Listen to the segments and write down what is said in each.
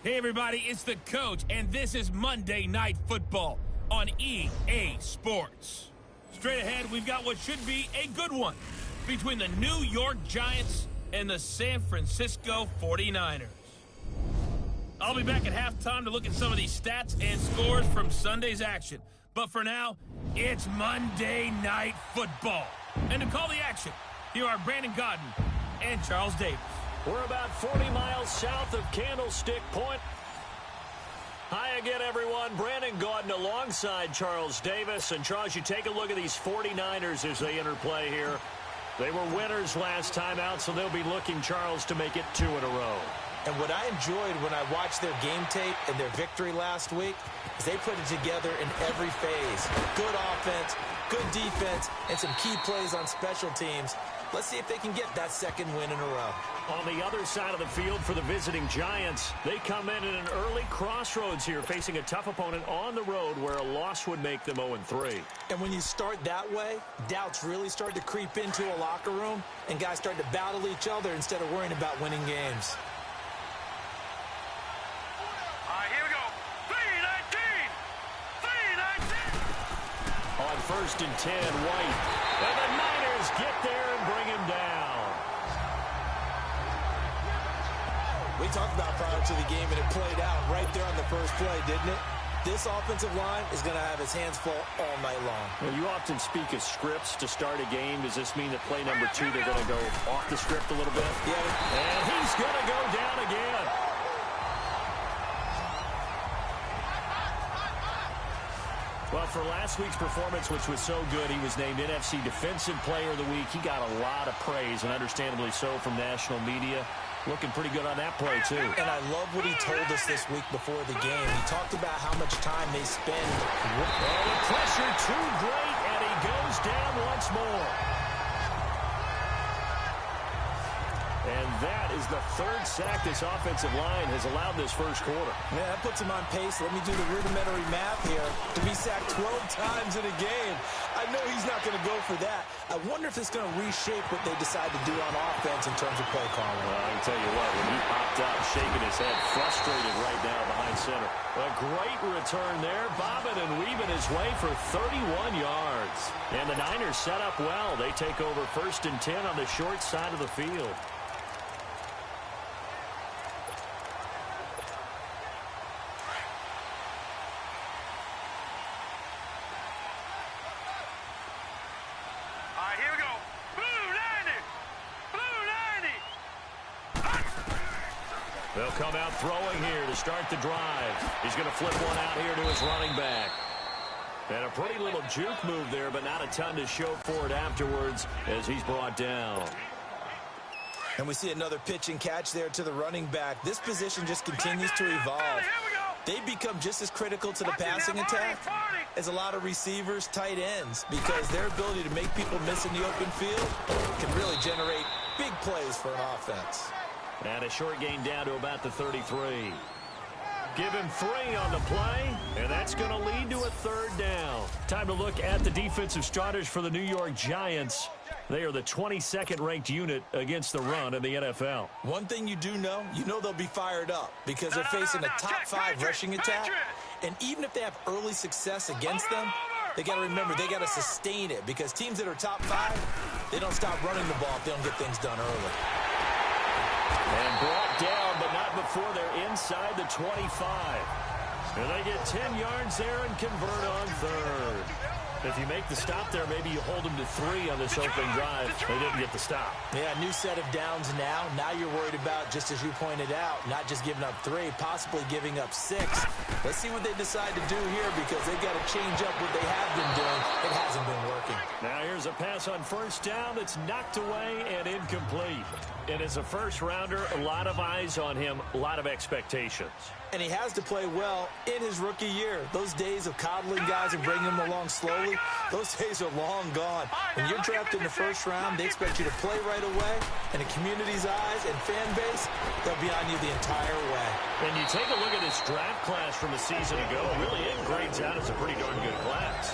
Hey everybody, it's the coach, and this is Monday Night Football on EA Sports. Straight ahead, we've got what should be a good one between the New York Giants and the San Francisco 49ers. I'll be back at halftime to look at some of these stats and scores from Sunday's action. But for now, it's Monday Night Football. And to call the action, here are Brandon Godden and Charles Davis. We're about 40 miles south of Candlestick Point. Hi again, everyone. Brandon Gaudin alongside Charles Davis. And, Charles, you take a look at these 49ers as they enter play here. They were winners last time out, so they'll be looking, Charles, to make it 2 in a row. And what I enjoyed when I watched their game tape and their victory last week is they put it together in every phase. Good offense, good defense, and some key plays on special teams. Let's see if they can get that second win in a row. On the other side of the field for the visiting Giants, they come in at an early crossroads here, facing a tough opponent on the road where a loss would make them 0-3. And when you start that way, doubts really start to creep into a locker room, and guys start to battle each other instead of worrying about winning games. Here we go. 3-19. On 1st and 10, White. And the Niners get there and bring him down. We talked about prior to the game, and it played out right there on the first play, didn't it? This offensive line is going to have his hands full all night long. Well, you often speak of scripts to start a game. Does this mean that play number 2, they're going to go off the script a little bit? Yeah. And he's going to go down again. Well, for last week's performance, which was so good, he was named NFC Defensive Player of the Week. He got a lot of praise, and understandably so, from national media. Looking pretty good on that play, too. And I love what he told us this week before the game. He talked about how much time they spend. And the pressure too great, and he goes down once more. And that is the 3rd sack this offensive line has allowed this first quarter. Yeah, that puts him on pace. Let me do the rudimentary math here. To be sacked 12 times in a game. I know he's not going to go for that. I wonder if it's going to reshape what they decide to do on offense in terms of play calling. Well, I can tell you what, when he popped up, shaking his head, frustrated right now behind center. A great return there, bobbing and weaving his way for 31 yards. And the Niners set up well. They take over 1st and 10 on the short side of the field. Here we go. Blue 90. They'll come out throwing here to start the drive. He's going to flip one out here to his running back. And a pretty little juke move there, but not a ton to show for it afterwards as he's brought down. And we see another pitch and catch there to the running back. This position just continues to evolve. They become just as critical to the passing attack as a lot of receivers, tight ends, because their ability to make people miss in the open field can really generate big plays for an offense. And a short gain down to about the 33. Give him 3 on the play, and that's going to lead to a 3rd down. Time to look at the defensive starters for the New York Giants. They are the 22nd ranked unit against the run in the NFL. One thing you do know, they'll be fired up because they're facing a top 5 rushing attack. And even if they have early success against them, they got to remember they got to sustain it because teams that are top 5, they don't stop running the ball if they don't get things done early. And brought down, but not before they're inside the 25. And they get 10 yards there and convert on 3rd. If you make the stop there, maybe you hold them to 3 on this opening drive. They didn't get the stop. Yeah, new set of downs now. Now you're worried about, just as you pointed out, not just giving up 3, possibly giving up 6. Let's see what they decide to do here because they've got to change up what they have been doing. It hasn't been working. Now here's a pass on 1st down that's knocked away and incomplete. And as a first-rounder, a lot of eyes on him, a lot of expectations. And he has to play well in his rookie year. Those days of coddling guys and bringing them along slowly, those days are long gone. When you're drafted in the 1st round, they expect you to play right away. And the community's eyes and fan base, they'll be on you the entire way. And you take a look at this draft class from a season ago, really it grades out as a pretty darn good class.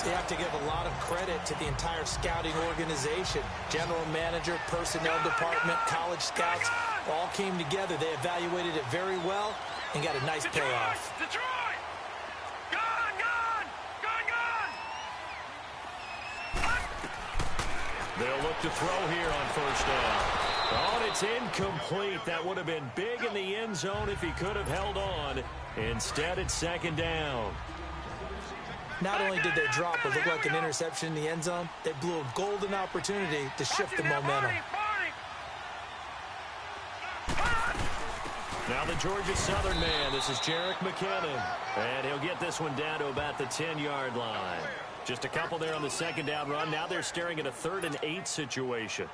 So you have to give a lot of credit to the entire scouting organization. General manager, personnel department, college scouts, all came together. They evaluated it very well, and got a nice payoff. Detroit! Gone, gone! Gone, gone! They'll look to throw here on first down. Oh, and it's incomplete. That would have been big in the end zone if he could have held on. Instead, it's second down. Not only did they drop what looked like an interception in the end zone, they blew a golden opportunity to shift the momentum. Now the Georgia Southern man, this is Jerick McKinnon. And he'll get this one down to about the 10-yard line. Just a couple there on the second down run. Now they're staring at a 3rd and 8 situation.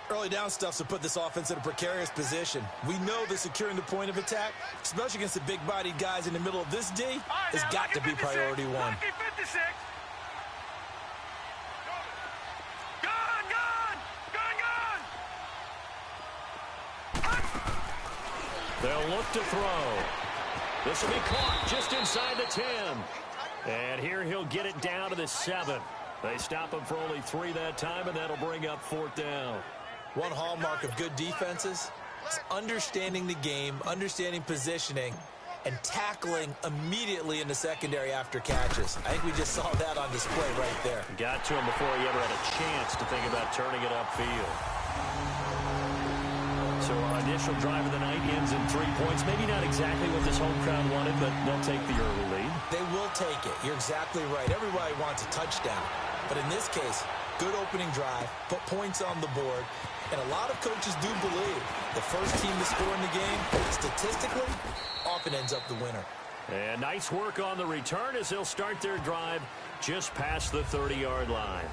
Early down stuff's to put this offense in a precarious position. We know that securing the point of attack, especially against the big-bodied guys in the middle of this D, has got to be priority one. They'll look to throw. This will be caught just inside the 10. And here he'll get it down to the 7. They stop him for only 3 that time, and that'll bring up 4th down. One hallmark of good defenses is understanding the game, understanding positioning, and tackling immediately in the secondary after catches. I think we just saw that on display right there. Got to him before he ever had a chance to think about turning it upfield. So our initial drive of the night ends in 3 points. Maybe not exactly what this home crowd wanted, but they'll take the early lead. They will take it. You're exactly right. Everybody wants a touchdown. But in this case, good opening drive, put points on the board, and a lot of coaches do believe the first team to score in the game, statistically, often ends up the winner. And nice work on the return as they'll start their drive just past the 30-yard line.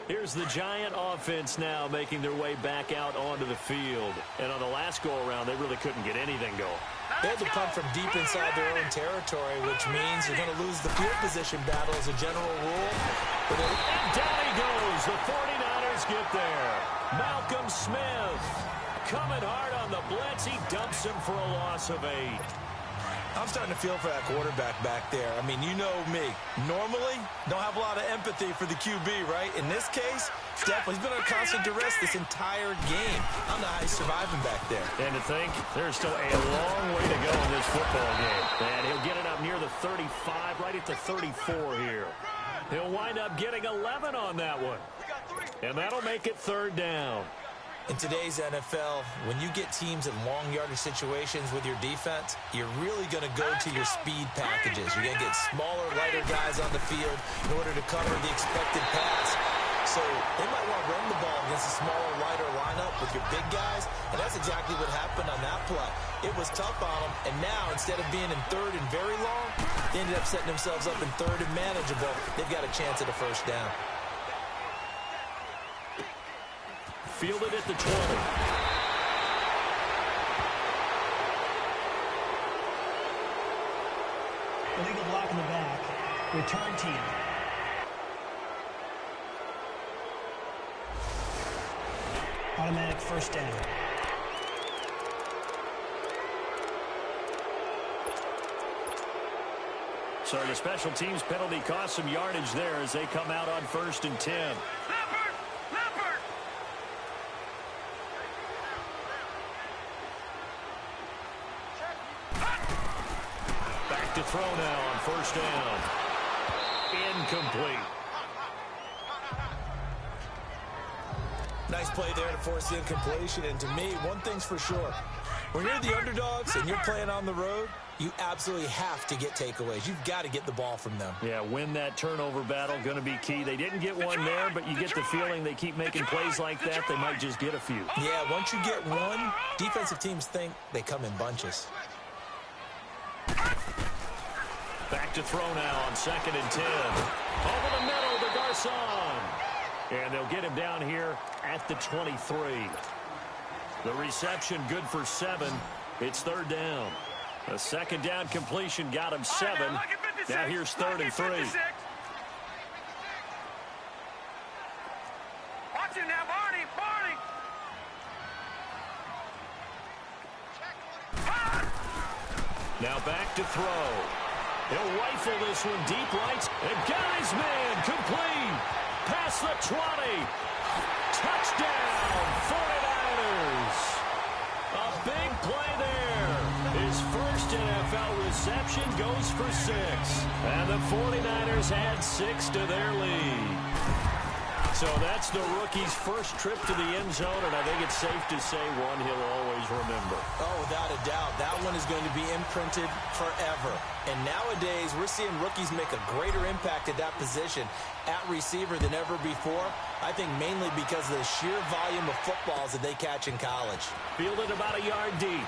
Here's the Giant offense now making their way back out onto the field. And on the last go-around, they really couldn't get anything going. They had to punt from deep inside their own territory, which means you're going to lose the field position battle as a general rule. And down he goes. The 49ers get there. Malcolm Smith coming hard on the blitz. He dumps him for a loss of 8. I'm starting to feel for that quarterback back there. I mean, you know me. Normally, don't have a lot of empathy for the QB, right? In this case, definitely he's been under constant duress this entire game. I don't know how he's surviving back there. And to think, there's still a long way to go in this football game. And he'll get it up near the 35, right at the 34 here. He'll wind up getting 11 on that one. And that'll make it 3rd down. In today's NFL, when you get teams in long yardage situations with your defense, you're really going to go to your speed packages. You're going to get smaller, lighter guys on the field in order to cover the expected pass. So they might want to run the ball against a smaller, lighter lineup with your big guys, and that's exactly what happened on that play. It was tough on them, and now instead of being in 3rd and very long, they ended up setting themselves up in 3rd and manageable. They've got a chance at a 1st down. Fielded at the 20. Illegal block in the back. Return team. Automatic 1st down. So the special teams penalty cost some yardage there as they come out on 1st and 10. To throw now on 1st down. Incomplete. Nice play there to force the incompletion. And to me, one thing's for sure. When you're the underdogs and you're playing on the road, you absolutely have to get takeaways. You've got to get the ball from them. Yeah, win that turnover battle, going to be key. They didn't get one there, but you get the feeling they keep making plays like that, they might just get a few. Yeah, once you get one, defensive teams think they come in bunches. Back to throw now on 2nd and 10. Over the middle to Garcon. And they'll get him down here at the 23. The reception good for 7. It's 3rd down. A 2nd down completion got him 7. Now here's 3rd and 3. Watch it now, Barney. Now back to throw. He'll rifle this one deep right. And got his man complete. Past the 20. Touchdown, 49ers. first NFL reception goes for 6. And the 49ers add 6 to their lead. So that's the rookie's first trip to the end zone, and I think it's safe to say one he'll always remember. Oh, without a doubt. That one is going to be imprinted forever. And nowadays, we're seeing rookies make a greater impact at that position at receiver than ever before. I think mainly because of the sheer volume of footballs that they catch in college. Fielded about a yard deep.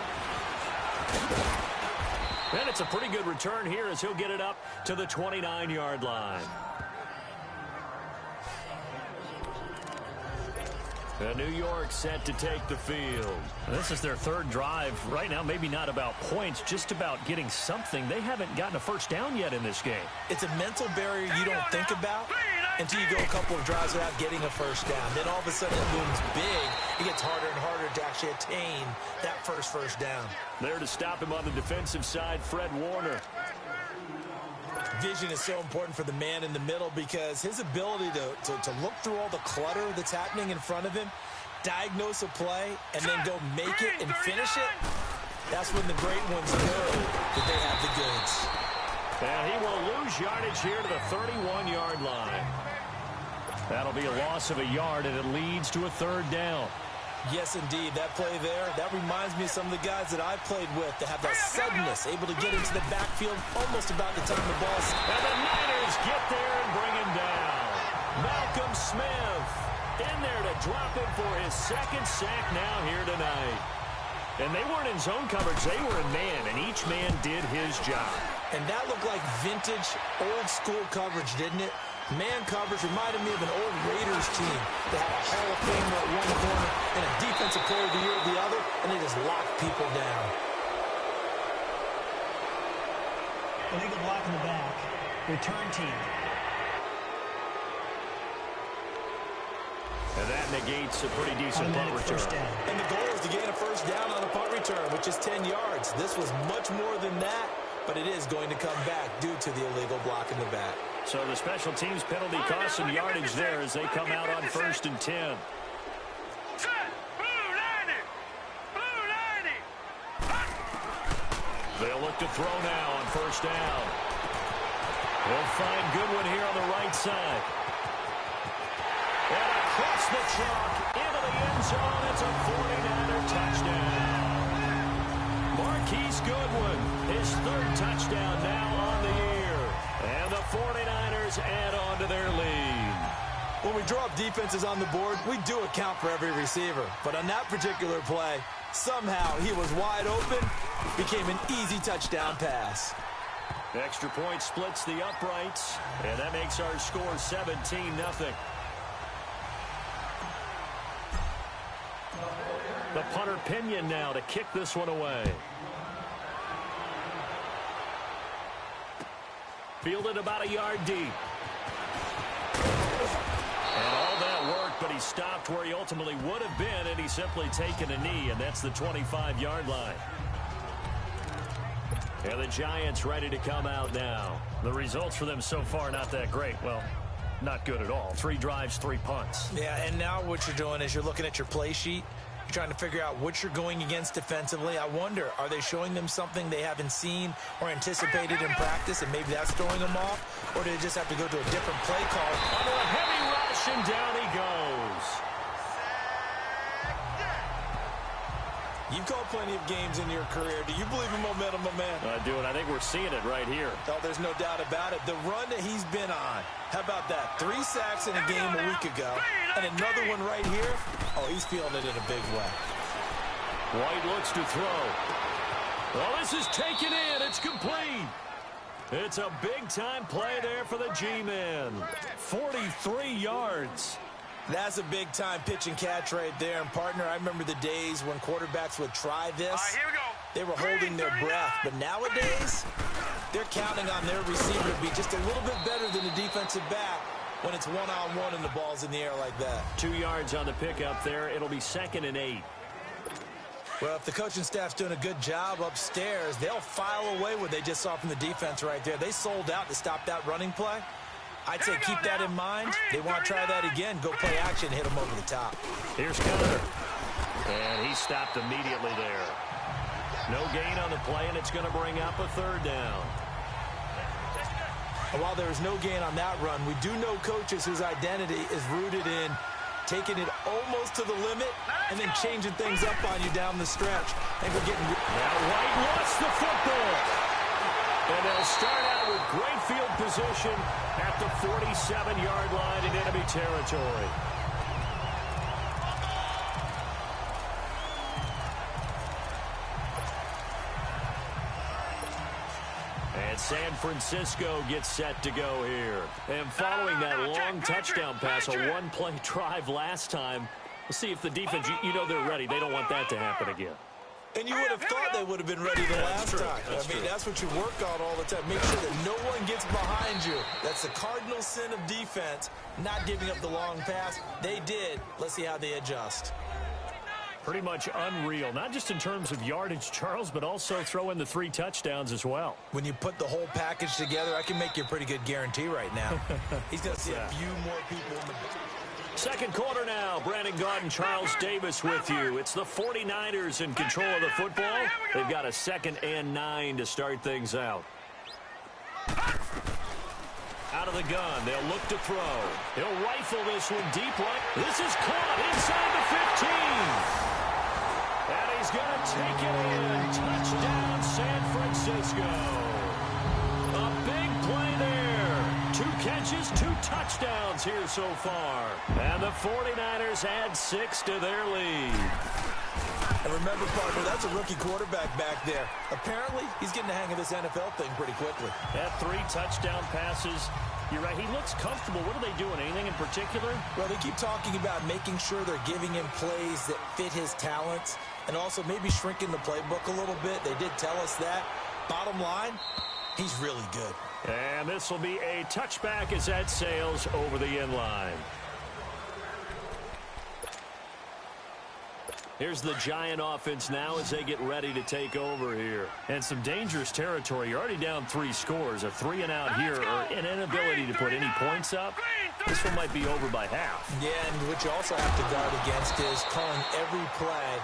And it's a pretty good return here as he'll get it up to the 29-yard line. And New York set to take the field. This is their third drive. Right now, maybe not about points, just about getting something. They haven't gotten a first down yet in this game. It's a mental barrier you don't think about until you go a couple of drives without getting a first down. Then all of a sudden it looms big. It gets harder and harder to actually attain that first down. There to stop him on the defensive side, Fred Warner. Vision is so important for the man in the middle because his ability to look through all the clutter that's happening in front of him, diagnose a play, and then go make it and finish it, that's when the great ones know that they have the goods. And he will lose yardage here to the 31-yard line. That'll be a loss of a yard, and it leads to a third down. Yes, indeed. That play there, that reminds me of some of the guys that I've played with that have that suddenness, able to get into the backfield almost about the time the ball's... And the Niners get there and bring him down. Malcolm Smith in there to drop him for his second sack now here tonight. And they weren't in zone coverage. They were in man, and each man did his job. And that looked like vintage, old-school coverage, didn't it? Man coverage reminded me of an old Raiders team that had a Hall of Famer at one corner and a defensive player of the year at the other, and they just locked people down. Illegal block in the back. Return team. And that negates a pretty decent punt return. And the goal is to gain a first down on a punt return, which is 10 yards. This was much more than that, but it is going to come back due to the illegal block in the back. So the special teams penalty costs some yardage there as they come out on 1st and 10. They'll look to throw now on 1st down. They'll find Goodwin here on the right side. And across the chalk into the end zone. It's a 49er touchdown. Marquise Goodwin, his 3rd touchdown now on the year. And the 49ers add on to their lead. When we draw up defenses on the board, we do account for every receiver. But on that particular play, somehow he was wide open, became an easy touchdown pass. Extra point splits the uprights, and that makes our score 17-0. The punter Pinion now to kick this one away. Fielded about a yard deep. And all that worked, but he stopped where he ultimately would have been, and he's simply taken a knee, and that's the 25-yard line. And the Giants ready to come out now. The results for them so far not that great. Well, not good at all. 3 drives, 3 punts. Yeah, and now what you're doing is you're looking at your play sheet. You're trying to figure out what you're going against defensively. I wonder, are they showing them something they haven't seen or anticipated in practice, and maybe that's throwing them off? Or do they just have to go to a different play call? Under a heavy rush, and down he goes. You've called plenty of games in your career. Do you believe in momentum, my man? I do, and I think we're seeing it right here. Oh, there's no doubt about it. The run that he's been on. How about that? 3 sacks in a game a week ago. And another one right here. Oh, he's feeling it in a big way. White looks to throw. Well, this is taken in. It's complete. It's a big-time play there for the G-men. 43 yards. That's a big-time pitch and catch right there. And, partner, I remember the days when quarterbacks would try this. Here we go. They were holding their breath. But nowadays, they're counting on their receiver to be just a little bit better than the defensive back when it's one-on-one and the ball's in the air like that. 2 yards on the pickup there. It'll be 2nd and 8. Well, if the coaching staff's doing a good job upstairs, they'll file away what they just saw from the defense right there. They sold out to stop that running play. I'd say keep that in mind. They want to try that again. Go play action, hit them over the top. Here's Connor. And he stopped immediately there. No gain on the play, and it's going to bring up a third down. While there is no gain on that run, we do know coaches whose identity is rooted in taking it almost to the limit and then changing things up on you down the stretch. And we're getting... Now White lost the football. And they'll start out with great field position at the 47-yard line in enemy territory. And San Francisco gets set to go here. And following that long touchdown pass, a one-play drive last time, we'll see if the defense, you know they're ready. They don't want that to happen again. And you would have thought they would have been ready the last time. I mean, that's what you work on all the time. Make sure that no one gets behind you. That's the cardinal sin of defense, not giving up the long pass. They did. Let's see how they adjust. Pretty much unreal, not just in terms of yardage, Charles, but also throw in the 3 touchdowns as well. When you put the whole package together, I can make you a pretty good guarantee right now. He's going to see a few more people in the... Second quarter now. Brandon Gaudin, Charles Davis with you. It's the 49ers in control of the football. They've got a 2nd and 9 to start things out. Out of the gun. They'll look to throw. He'll rifle this one deep right. This is caught inside the 15. And he's going to take it in. Touchdown, San Francisco. A big play there. 2 catches, 2 touchdowns here so far. And the 49ers add 6 to their lead. And remember, partner, that's a rookie quarterback back there. Apparently, he's getting the hang of this NFL thing pretty quickly. That 3 touchdown passes. You're right, he looks comfortable. What are they doing? Anything in particular? Well, they keep talking about making sure they're giving him plays that fit his talents and also maybe shrinking the playbook a little bit. They did tell us that. Bottom line, he's really good. And this will be a touchback as that sails over the end line. Here's the Giant offense now as they get ready to take over here. And some dangerous territory. You're already down 3 scores. A 3-and-out here or an inability to put any points up. This one might be over by half. Yeah, and what you also have to guard against is calling every play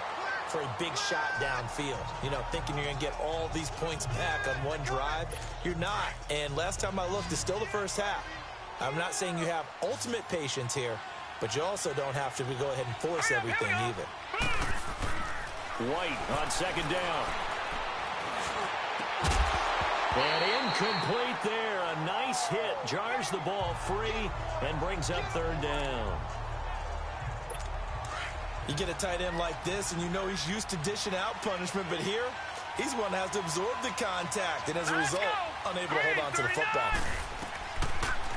for a big shot downfield. You know, thinking you're going to get all these points back on one drive. You're not. And last time I looked, it's still the first half. I'm not saying you have ultimate patience here, but you also don't have to go ahead and force everything either. White on 2nd down. And incomplete there. A nice hit. Jars the ball free and brings up 3rd down. You get a tight end like this, and you know he's used to dishing out punishment, but here, he's one that has to absorb the contact, and as a result, unable to hold on to the football.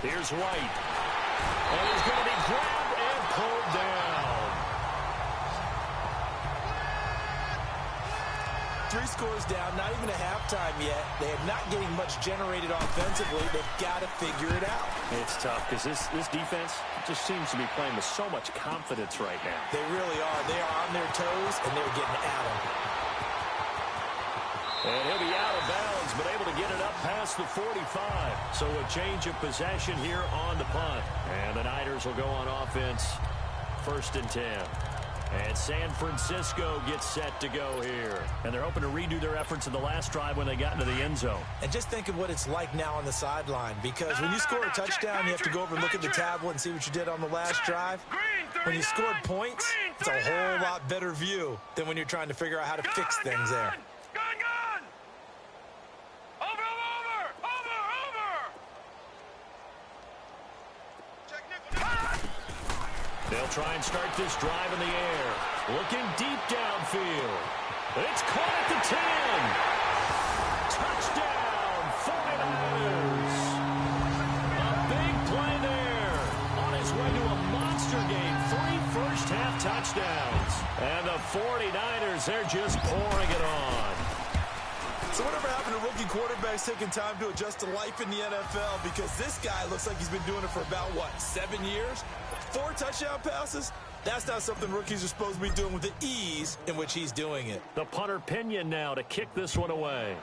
Here's White. And he's going to be grabbed and pulled down. 3 scores down, not even a halftime yet. They are not getting much generated offensively. They've got to figure it out. It's tough because this defense just seems to be playing with so much confidence right now. They really are. They are on their toes, and they're getting at them. And he'll be out of bounds, but able to get it up past the 45. So a change of possession here on the punt. And the Niners will go on offense, 1st and 10. And San Francisco gets set to go here. And they're hoping to redo their efforts in the last drive when they got into the end zone. And just think of what it's like now on the sideline. Because when you score a touchdown, you have to go over and look at the tablet and see what you did on the last drive. When you scored points, it's a whole lot better view than when you're trying to figure out how to fix things there. They'll try and start this drive in the air. Looking deep downfield. It's caught at the 10. Touchdown, 49ers. A big play there. On his way to a monster game. 3 first-half touchdowns. And the 49ers, they're just pouring it on. So whatever happened to rookie quarterbacks taking time to adjust to life in the NFL? Because this guy looks like he's been doing it for about, 7 years? 4 touchdown passes? That's not something rookies are supposed to be doing with the ease in which he's doing it. The punter Pinion now to kick this one away.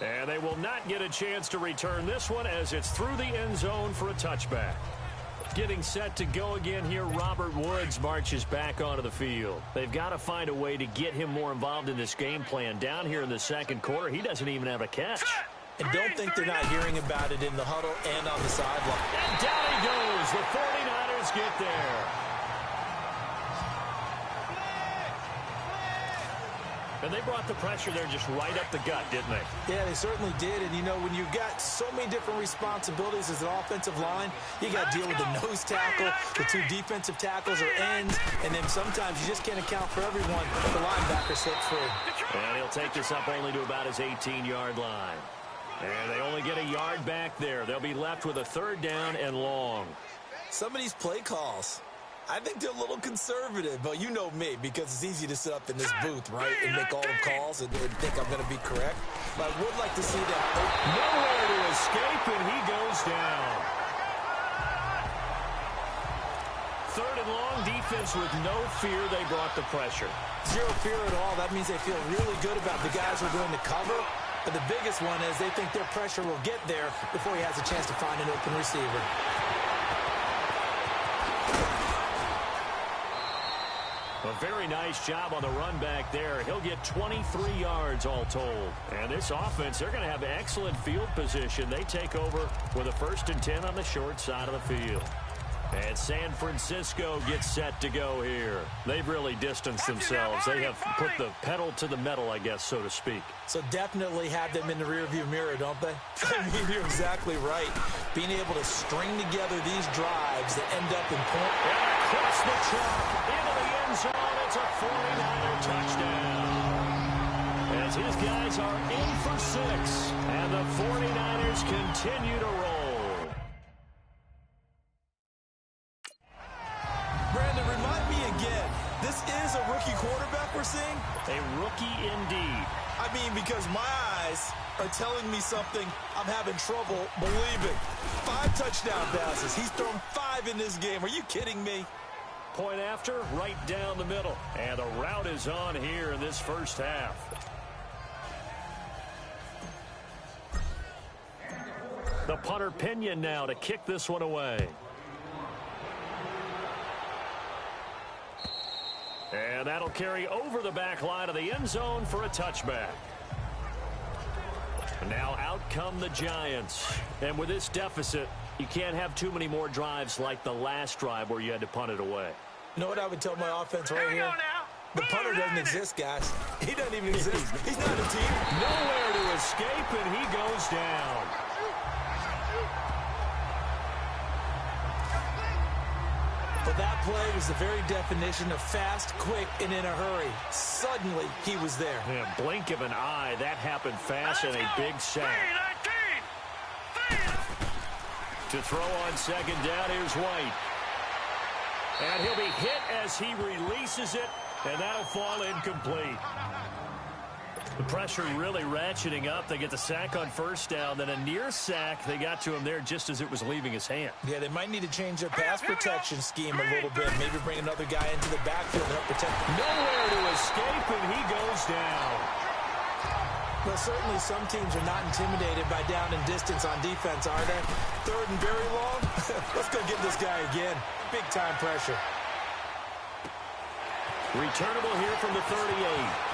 And they will not get a chance to return this one as it's through the end zone for a touchback. Getting set to go again here, Robert Woods marches back onto the field. They've got to find a way to get him more involved in this game plan. Down here in the second quarter, he doesn't even have a catch. And don't think they're not hearing about it in the huddle and on the sideline. And down he goes. The 49ers get there. And they brought the pressure there just right up the gut, didn't they? Yeah, they certainly did. And, you know, when you've got so many different responsibilities as an offensive line, you got to deal with the nose tackle, the two defensive tackles or ends, and then sometimes you just can't account for everyone if the linebacker slips free. And he'll take this up only to about his 18-yard line. And they only get a yard back there. They'll be left with a third down and long. Some of these play calls, I think they're a little conservative, but you know me, because it's easy to sit up in this booth, right, and make all the calls and think I'm going to be correct. But I would like to see them. Nowhere to escape, and he goes down. Third and long, defense with no fear. They brought the pressure. Zero fear at all. That means they feel really good about the guys who are going to cover. But the biggest one is they think their pressure will get there before he has a chance to find an open receiver. A very nice job on the run back there. He'll get 23 yards all told. And this offense, they're going to have excellent field position. They take over with a 1st and 10 on the short side of the field. And San Francisco gets set to go here. They've really distanced themselves. They have put the pedal to the metal, I guess, so to speak. So definitely have them in the rearview mirror, don't they? I mean, you're exactly right. Being able to string together these drives that end up in point. And across the chalk, into the end zone, it's a 49er touchdown. As his guys are in for 6, and the 49ers continue to roll. Brandon, remind me again, this is a rookie quarterback we're seeing? A rookie indeed. I mean, because my eyes are telling me something I'm having trouble believing. 5 touchdown passes. He's thrown 5 in this game. Are you kidding me? Point after, right down the middle. And the route is on here in this first half. The punter Pinion now to kick this one away. And that'll carry over the back line of the end zone for a touchback. Now out come the Giants. And with this deficit, you can't have too many more drives like the last drive where you had to punt it away. You know what I would tell my offense right here? The punter doesn't exist, guys. He doesn't even exist. He's not a team. Nowhere to escape, and he goes down. But that play was the very definition of fast, quick, and in a hurry. Suddenly, he was there. Yeah, blink of an eye. That happened fast and a big sack. To throw on second down, here's White. And he'll be hit as he releases it, and that'll fall incomplete. The pressure really ratcheting up. They get the sack on first down, then a near sack. They got to him there just as it was leaving his hand. Yeah, they might need to change their pass protection scheme a little bit. Maybe bring another guy into the backfield to help protect him. Nowhere to escape, and he goes down. Well, certainly some teams are not intimidated by down and distance on defense, are they? Third and very long? Let's go get this guy again. Big-time pressure. Returnable here from the 38.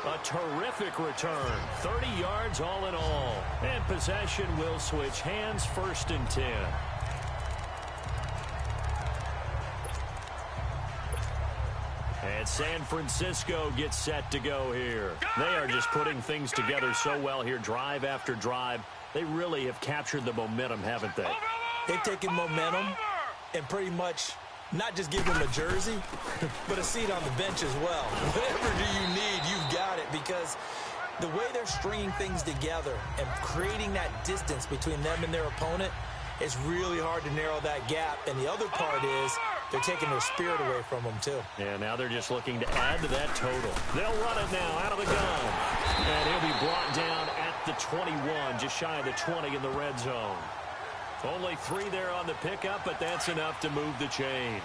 A terrific return. 30 yards all in all. And possession will switch hands, 1st and 10. And San Francisco gets set to go here. They are just putting things together so well here, drive after drive. They really have captured the momentum, haven't they? They've taken momentum and pretty much not just give them a jersey, but a seat on the bench as well. Whatever do you need, you've got it, because the way they're stringing things together and creating that distance between them and their opponent is really hard to narrow that gap. And the other part is they're taking their spirit away from them, too. Yeah, now they're just looking to add to that total. They'll run it now out of the gun. And he'll be brought down at the 21, just shy of the 20 in the red zone. Only 3 there on the pickup, but that's enough to move the chains.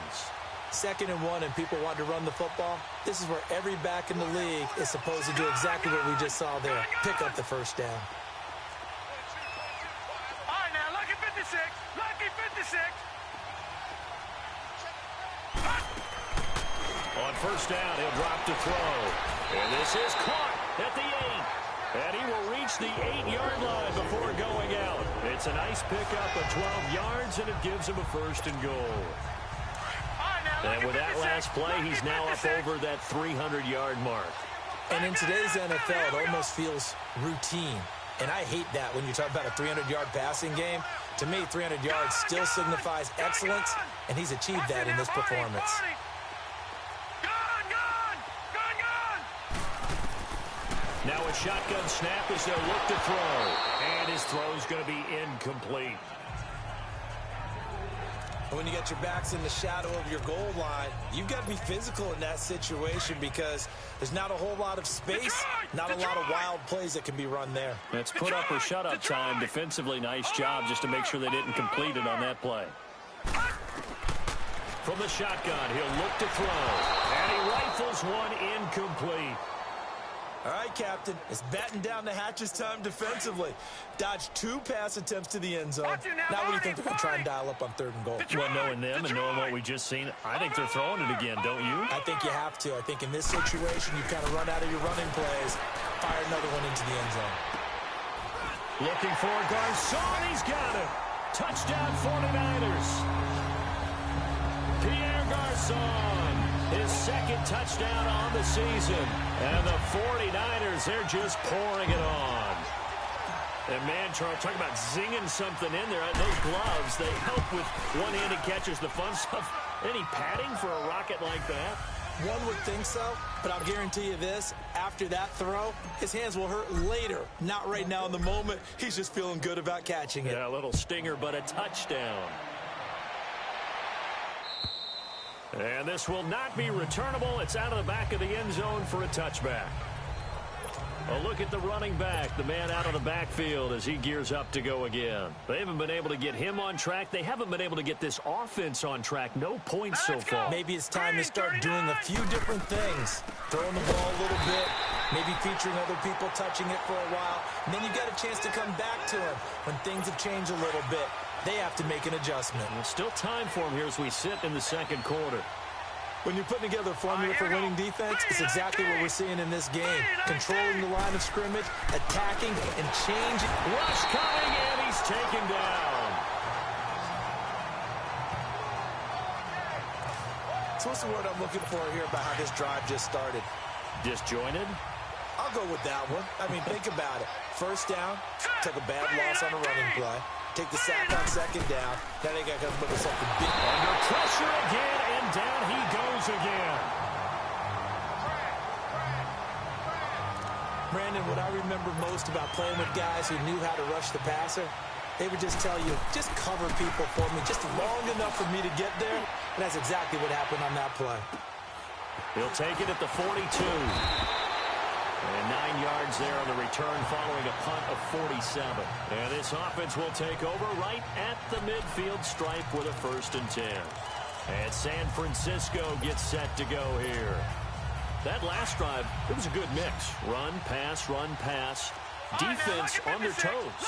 2nd and 1, and people want to run the football. This is where every back in the league is supposed to do exactly what we just saw there. Pick up the first down. first down. He'll drop to throw. And this is caught at the 8. And he will reach the 8-yard line before going out. It's a nice pickup of 12 yards, and it gives him a first and goal. And with that last play, he's now up over that 300-yard mark. And in today's NFL, it almost feels routine. And I hate that when you talk about a 300-yard passing game. To me, 300 yards still signifies excellence, and he's achieved that in this performance. Now a shotgun snap as they'll look to throw. And his throw's going to be incomplete. When you get your backs in the shadow of your goal line, you've got to be physical in that situation because there's not a whole lot of space, not a lot of wild plays that can be run there. It's put up or shut up time. Defensively, nice job just to make sure they didn't complete it on that play. From the shotgun, he'll look to throw. And he rifles one incomplete. All right, Captain, it's batten down the hatches time defensively. Dodged 2 pass attempts to the end zone. Now what do you think they're going to try and dial up on 3rd and goal? Well, knowing them and knowing what we just seen, I think they're throwing it again, don't you? I think you have to. I think in this situation, you kind of run out of your running plays, fire another one into the end zone. Looking for Garcon, he's got it. Touchdown 49ers. Pierre Garcon, his 2nd touchdown on the season. And the 49ers, they're just pouring it on. And man, Charles, talk about zinging something in there. Those gloves, they help with one-handed catches, the fun stuff. Any padding for a rocket like that? One would think so, but I'll guarantee you this. After that throw, his hands will hurt later. Not right now in the moment. He's just feeling good about catching it. Yeah, a little stinger, but a touchdown. And this will not be returnable. It's out of the back of the end zone for a touchback. A look at the running back, the man out of the backfield as he gears up to go again. They haven't been able to get him on track. They haven't been able to get this offense on track. No points so far. Maybe it's time to start doing a few different things. Throwing the ball a little bit, maybe featuring other people touching it for a while. And then you got a chance to come back to him when things have changed a little bit. They have to make an adjustment. There's still time for him here as we sit in the 2nd quarter. When you're putting together a formula for winning defense, it's exactly what we're seeing in this game. Controlling the line of scrimmage, attacking, and changing. Rush coming, and he's taken down. So what's the word I'm looking for here about how this drive just started? Disjointed? I'll go with that one. I mean, think about it. First down, took a bad loss on a running play. Take the sack on 2nd down. Now they got to come up with something big. Under pressure again, and down he goes again. Brandon, what I remember most about playing with guys who knew how to rush the passer, they would just tell you, just cover people for me, just long enough for me to get there. And that's exactly what happened on that play. He'll take it at the 42. And 9 yards there on the return following a punt of 47. And this offense will take over right at the midfield stripe with a 1st and 10. And San Francisco gets set to go here. That last drive, it was a good mix. Run, pass, defense on their toes.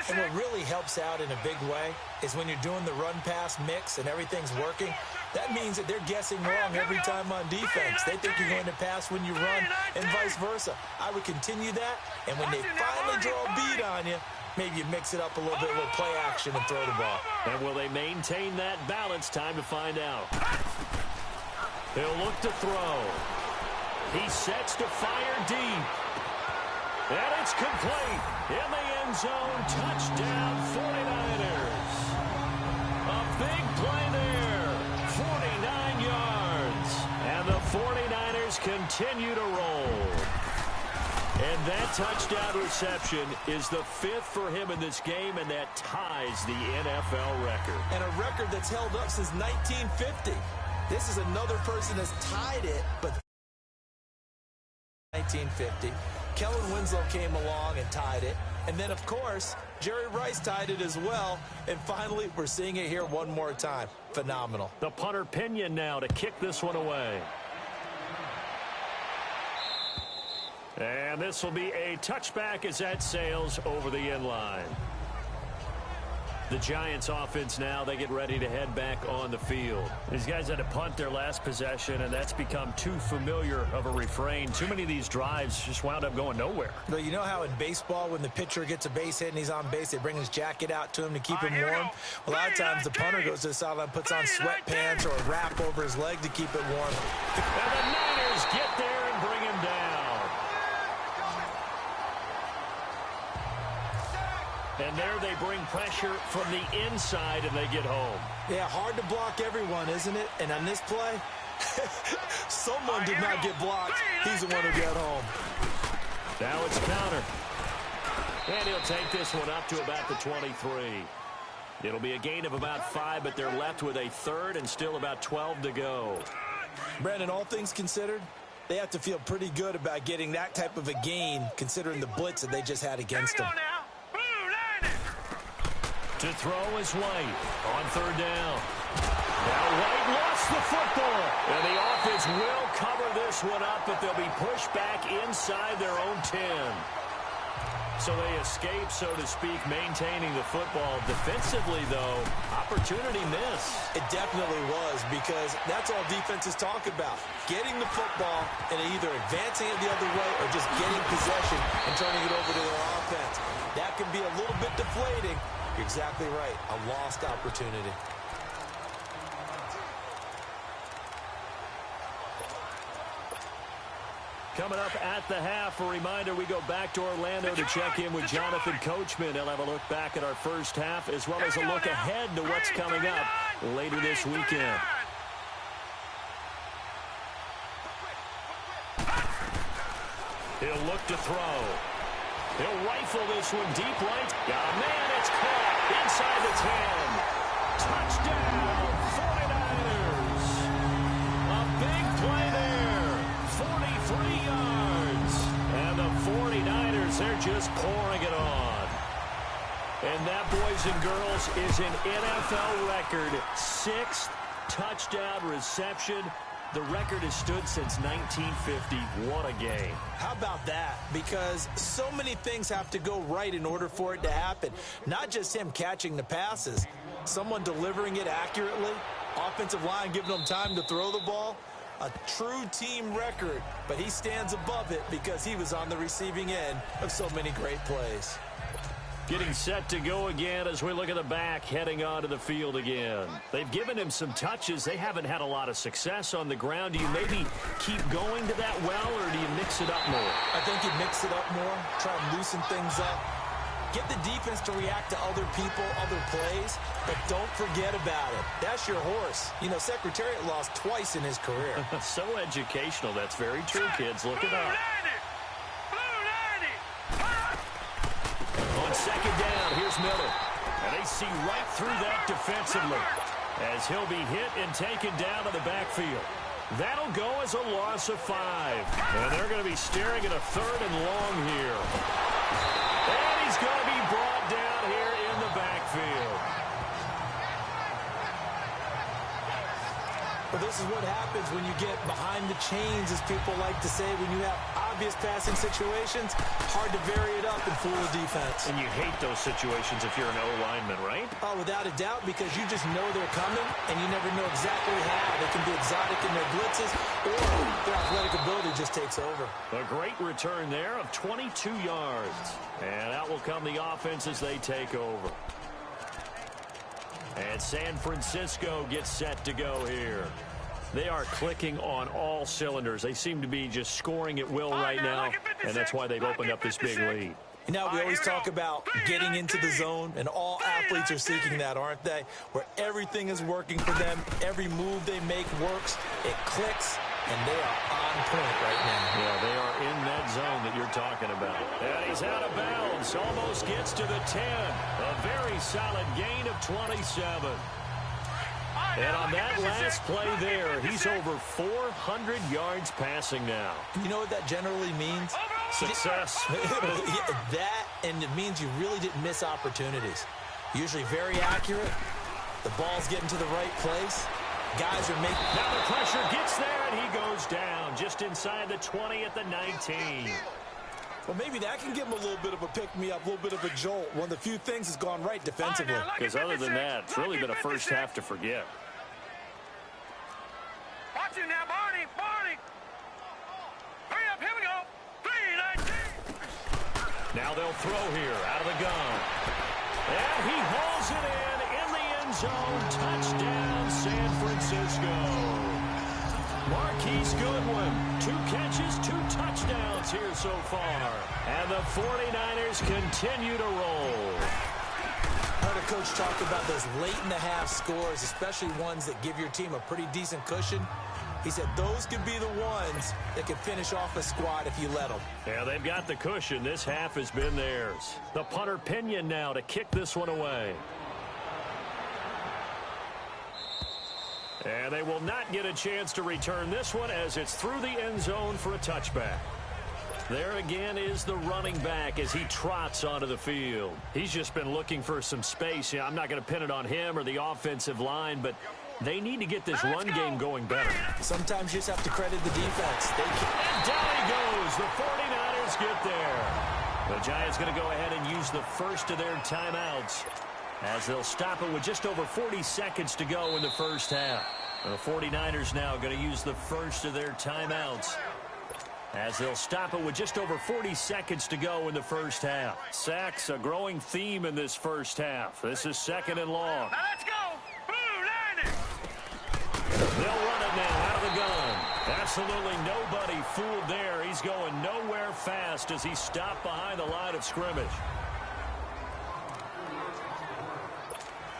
And what really helps out in a big way is when you're doing the run-pass mix and everything's working, that means that they're guessing wrong every time on defense. They think you're going to pass when you run and vice versa. I would continue that, and when they finally draw a beat on you, maybe you mix it up a little bit, a little play action and throw the ball. And will they maintain that balance? Time to find out. He'll look to throw. He sets to fire deep. And it's complete. In the end zone, touchdown 49ers. A big play there. 49 yards. And the 49ers continue to roll. And that touchdown reception is the 5th for him in this game, and that ties the NFL record. And a record that's held up since 1950. This is another person that's tied it, but 1950. Kellen Winslow came along and tied it. And then, of course, Jerry Rice tied it as well. And finally, we're seeing it here one more time. Phenomenal. The punter Pinion now to kick this one away. And this will be a touchback as that sails over the end line. The Giants offense now, they get ready to head back on the field. These guys had to punt their last possession, and that's become too familiar of a refrain. Too many of these drives just wound up going nowhere. Well, you know how in baseball when the pitcher gets a base hit and he's on base, they bring his jacket out to him to keep him warm? Well, a lot of times the punter goes to the sideline, puts on sweatpants or a wrap over his leg to keep it warm. And the Niners get there and bring him down. And there they bring pressure from the inside, and they get home. Yeah, hard to block everyone, isn't it? And on this play, someone did not get blocked. He's the one who got home. Now it's counter. And he'll take this one up to about the 23. It'll be a gain of about 5, but they're left with a third and still about 12 to go. Brandon, all things considered, they have to feel pretty good about getting that type of a gain, considering the blitz that they just had against them. To throw is White on third down. Now White lost the football. And the offense will cover this one up, but they'll be pushed back inside their own 10. So they escape, so to speak, maintaining the football. Defensively, though, opportunity miss. It definitely was, because that's all defenses talk about. Getting the football and either advancing it the other way or just getting possession and turning it over to their offense. That can be a little bit deflating. You're exactly right. A lost opportunity. Coming up at the half, a reminder, we go back to Orlando to check in with Jonathan Coachman. He'll have a look back at our first half as well as a look ahead to what's coming up later this weekend. He'll look to throw. He'll rifle this one deep right. Oh, man, it's caught inside the 10. Touchdown, 49ers. A big play there. 43 yards. And the 49ers, they're just pouring it on. And that, boys and girls, is an NFL record. 6th touchdown reception. The record has stood since 1950. What a game. How about that? Because so many things have to go right in order for it to happen. Not just him catching the passes. Someone delivering it accurately. Offensive line giving them time to throw the ball. A true team record. But he stands above it because he was on the receiving end of so many great plays. Getting set to go again as we look at the back, heading onto the field again. They've given him some touches. They haven't had a lot of success on the ground. Do you maybe keep going to that well, or do you mix it up more? I think you mix it up more, try and loosen things up. Get the defense to react to other people, other plays, but don't forget about it. That's your horse. You know, Secretariat lost twice in his career. So educational. That's very true, kids. Look it up. On second down, here's Miller. And they see right through that defensively as he'll be hit and taken down to the backfield. That'll go as a loss of 5. And they're going to be staring at a third and long here. And he's going to be brought down here in the backfield. Well, this is what happens when you get behind the chains, as people like to say. When you have obvious passing situations, hard to vary it up and fool the defense. And you hate those situations if you're an O-lineman, right? Oh, without a doubt, because you just know they're coming, and you never know exactly how. They can be exotic in their blitzes, or their athletic ability just takes over. A great return there of 22 yards. And out will come the offense as they take over. And San Francisco gets set to go here. They are clicking on all cylinders. They seem to be just scoring at will right now, and that's why they've opened up this big lead. You know, we always talk about getting into the zone, and all athletes are seeking that, aren't they? Where everything is working for them, every move they make works, it clicks, and they are on point right now. Yeah, they are in that zone that you're talking about. And he's out of bounds, almost gets to the 10. A very solid gain of 27. And on that last play there, he's over 400 yards passing now. You know what that generally means? Success. That, and it means you really didn't miss opportunities. Usually very accurate. The ball's getting to the right place. Guys are making... Now the pressure gets there, and he goes down just inside the 20 at the 19. Well, maybe that can give him a little bit of a pick-me-up, a little bit of a jolt. One of the few things that's gone right defensively. Because other than that, it's really been a first half to forget. Watch it now, Barney. Barney. Hurry up. Here we go. 3-19. Now they'll throw here out of the gun. And he hauls it in the end zone. Touchdown, San Francisco. Marquise Goodwin, 2 catches, 2 touchdowns here so far. And the 49ers continue to roll. Heard a coach talk about those late-in-the-half scores, especially ones that give your team a pretty decent cushion. He said those could be the ones that can finish off a squad if you let them. Yeah, they've got the cushion. This half has been theirs. The punter Pinion now to kick this one away. And they will not get a chance to return this one as it's through the end zone for a touchback. There again is the running back as he trots onto the field. He's just been looking for some space. Yeah, I'm not going to pin it on him or the offensive line, but they need to get this run game going better. Sometimes you just have to credit the defense. And down he goes. The 49ers get there. The Giants going to go ahead and use the first of their timeouts, as they'll stop it with just over 40 seconds to go in the first half. The 49ers now going to use the first of their timeouts, as they'll stop it with just over 40 seconds to go in the first half. Sacks, a growing theme in this first half. This is 2nd and long. Now let's go. Blue Niners. They'll run it now out of the gun. Absolutely nobody fooled there. He's going nowhere fast as he stopped behind the line of scrimmage.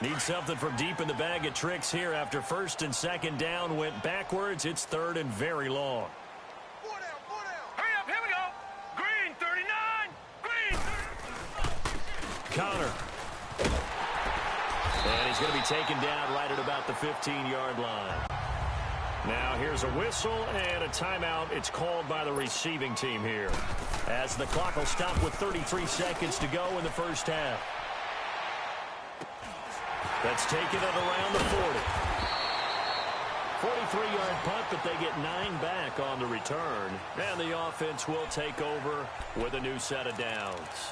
Need something from deep in the bag of tricks here after 1st and 2nd down went backwards. It's 3rd and very long. Hurry up. Here we go. Green 39. Green. Connor. And he's going to be taken down right at about the 15-yard line. Now here's a whistle and a timeout. It's called by the receiving team here, as the clock will stop with 33 seconds to go in the first half. That's taken at around the 40. 43-yard punt, but they get 9 back on the return. And the offense will take over with a new set of downs.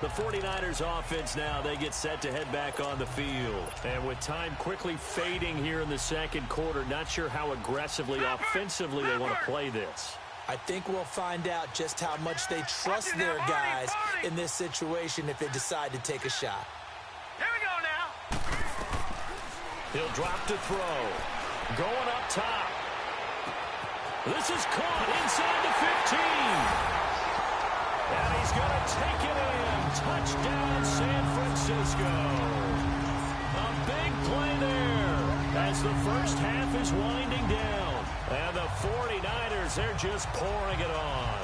The 49ers offense now, they get set to head back on the field. And with time quickly fading here in the 2nd quarter, not sure how aggressively, offensively they want to play this. I think we'll find out just how much they trust their guys in this situation if they decide to take a shot. Here we go now. He'll drop to throw. Going up top. This is caught inside the 15. And he's going to take it in. Touchdown, San Francisco. A big play there as the first half is winding down. And the 49ers, they're just pouring it on.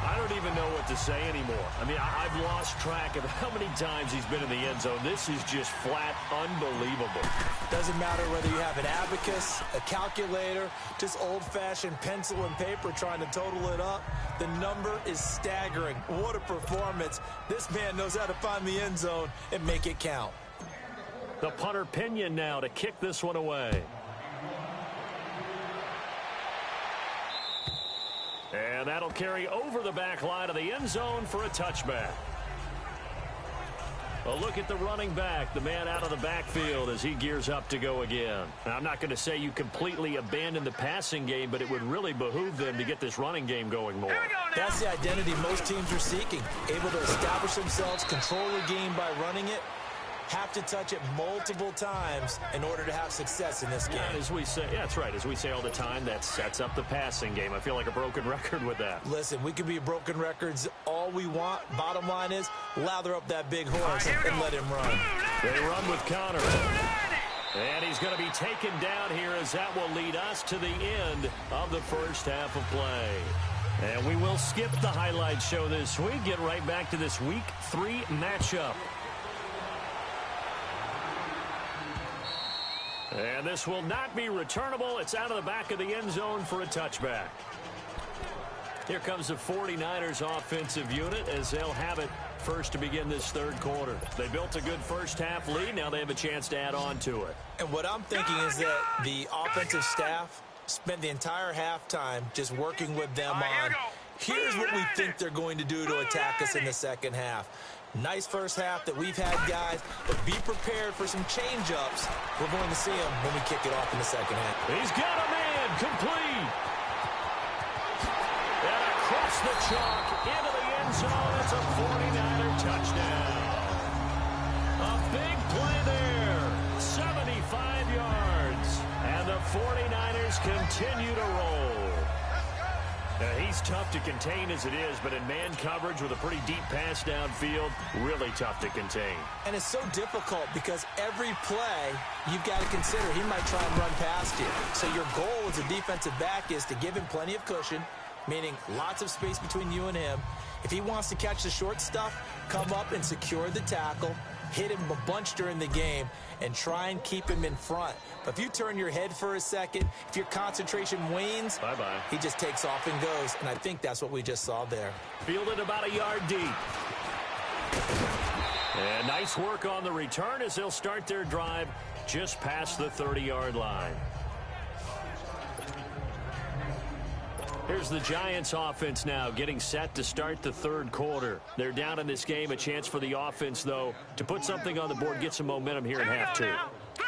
I don't even know what to say anymore. I mean, I've lost track of how many times he's been in the end zone. This is just flat unbelievable. Doesn't matter whether you have an abacus, a calculator, just old-fashioned pencil and paper trying to total it up. The number is staggering. What a performance. This man knows how to find the end zone and make it count. The punter Pinion now to kick this one away. And that'll carry over the back line of the end zone for a touchback. A look at the running back, the man out of the backfield as he gears up to go again. Now, I'm not going to say you completely abandon the passing game, but it would really behoove them to get this running game going more. That's the identity most teams are seeking. Able to establish themselves, control the game by running it. Have to touch it multiple times in order to have success in this game. And as we say, yeah, that's right. As we say all the time, that sets up the passing game. I feel like a broken record with that. Listen, we can be broken records all we want. Bottom line is, lather up that big horse and let him run. They run with Connor. And he's going to be taken down here as that will lead us to the end of the first half of play. And we will skip the highlight show this week. Get right back to this Week 3 matchup. And this will not be returnable. It's out of the back of the end zone for a touchback. Here comes the 49ers offensive unit as they'll have it first to begin this 3rd quarter. They built a good first half lead. Now they have a chance to add on to it. And what I'm thinking is that the offensive staff spent the entire halftime just working with them on Here's what we think they're going to do to attack us in the second half. Nice first half that we've had, guys, but be prepared for some change-ups. We're going to see them when we kick it off in the second half. He's got a man, complete. And across the chalk, into the end zone, it's a 49er touchdown. A big play there, 75 yards. And the 49ers continue to roll. He's tough to contain as it is, but in man coverage with a pretty deep pass downfield, really tough to contain. And it's so difficult because every play you've got to consider he might try and run past you. So your goal as a defensive back is to give him plenty of cushion, meaning lots of space between you and him. If he wants to catch the short stuff, come up and secure the tackle, hit him a bunch during the game, and try and keep him in front. But if you turn your head for a second, if your concentration wanes, bye-bye. He just takes off and goes, and I think that's what we just saw there. Fielded about a yard deep. And nice work on the return as they'll start their drive just past the 30-yard line. Here's the Giants offense now getting set to start the third quarter. They're down in this game. A chance for the offense, though, to put something on the board, get some momentum here in half two.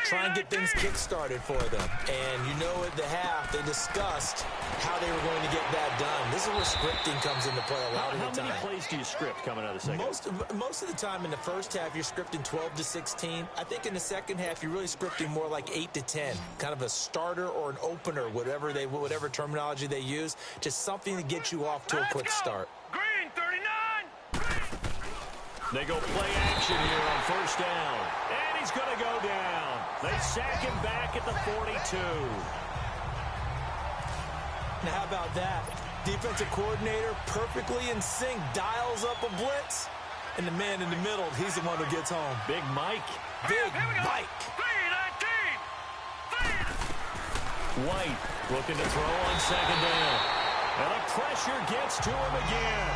Try and get things kick-started for them. And you know at the half, they discussed how they were going to get that done. This is where scripting comes into play a lot of the time. How many plays do you script coming out of the second? Most of the time in the first half, you're scripting 12 to 16. I think in the second half, you're really scripting more like 8 to 10. Kind of a starter or an opener, whatever terminology they use. Just something to get you off to a quick start. Green 39. They go play action here on first down. And he's going to go down. They sack him back at the 42. Now, how about that? Defensive coordinator perfectly in sync, dials up a blitz. And the man in the middle, he's the one who gets home. Big Mike. Big Mike. 319. White looking to throw on second down. And the pressure gets to him again.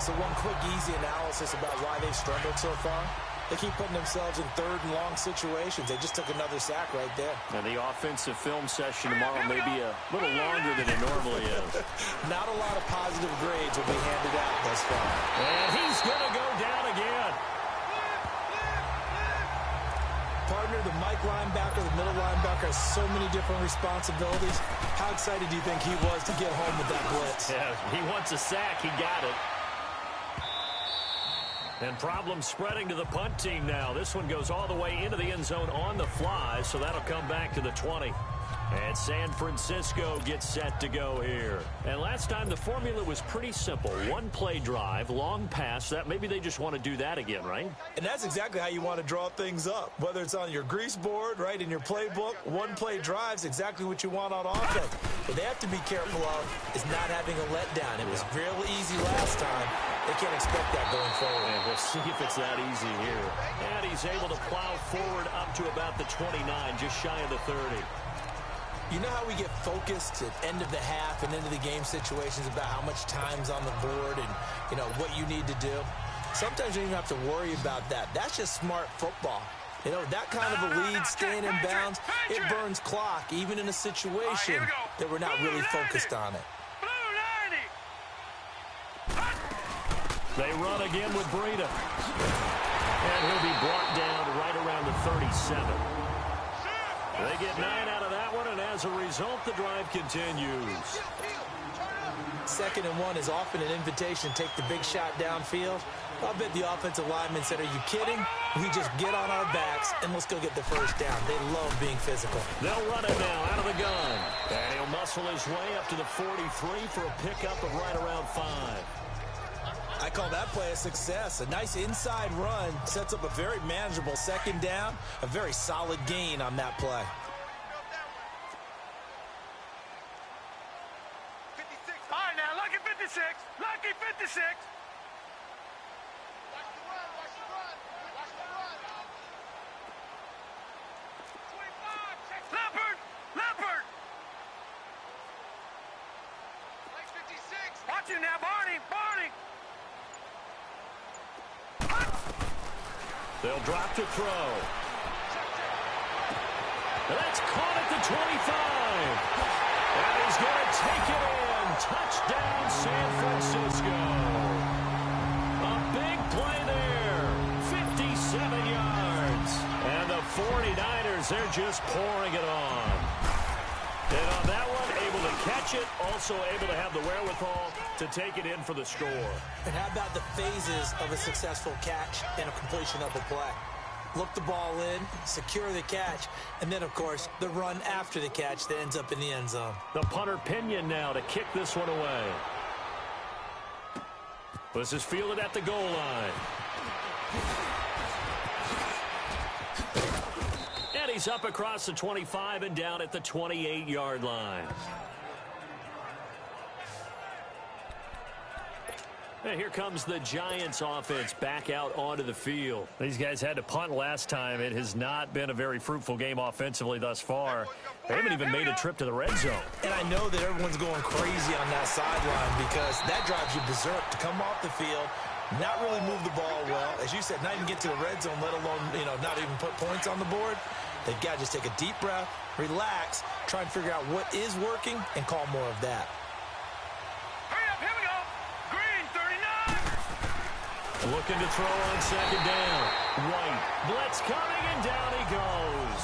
So one quick, easy analysis about why they've struggled so far. They keep putting themselves in third and long situations. They just took another sack right there. And the offensive film session tomorrow may be a little longer than it normally is. Not a lot of positive grades will be handed out thus far. And he's going to go down again. Partner, the Mike linebacker, the middle linebacker, has so many different responsibilities. How excited do you think he was to get home with that blitz? Yeah, he wants a sack. He got it. And problems spreading to the punt team now. This one goes all the way into the end zone on the fly, so that'll come back to the 20. And San Francisco gets set to go here. And last time the formula was pretty simple. One play drive, long pass. That maybe they just want to do that again, right? And that's exactly how you want to draw things up. Whether it's on your grease board, right, in your playbook, one play drive's exactly what you want on offense. What they have to be careful of is not having a letdown. It was real easy last time. They can't expect that going forward. And we'll see if it's that easy here. And he's able to plow forward up to about the 29, just shy of the 30. You know how we get focused at end of the half and into the game situations about how much time's on the board and, you know, what you need to do? Sometimes you don't even have to worry about that. That's just smart football. You know, that kind of a lead staying in bounds, it burns clock, even in a situation that we're not really focused on it. They run again with Breida. And he'll be brought down right around the 37. They get 9 out of that one, and as a result, the drive continues. 2nd and 1 is often an invitation to take the big shot downfield. I'll bet the offensive lineman said, are you kidding? We just get on our backs, and let's go get the first down. They love being physical. They'll run it now out of the gun. And he'll muscle his way up to the 43 for a pickup of right around 5. I call that play a success. A nice inside run sets up a very manageable 2nd down, a very solid gain on that play. 56. All right, now, lucky 56. Lucky 56. Watch the run. 25. Leopard. Like 56. Watch him now, Barney. They'll drop to throw. That's caught at the 25. And he's going to take it in. Touchdown, San Francisco. A big play there. 57 yards. And the 49ers, they're just pouring it on. And on that one, able to catch it, also able to have the wherewithal to take it in for the score. And how about the phases of a successful catch and a completion of a play? Look the ball in, secure the catch, and then, of course, the run after the catch that ends up in the end zone. The punter Pinion now to kick this one away. This is fielded at the goal line. And he's up across the 25 and down at the 28-yard line. And here comes the Giants offense back out onto the field. These guys had to punt last time. It has not been a very fruitful game offensively thus far. They haven't even made a trip to the red zone. And I know that everyone's going crazy on that sideline because that drives you berserk to come off the field, not really move the ball well. As you said, not even get to the red zone, let alone, not even put points on the board. They've got to just take a deep breath, relax, try and figure out what is working, and call more of that. Looking to throw on second down. White. Blitz coming, and down he goes.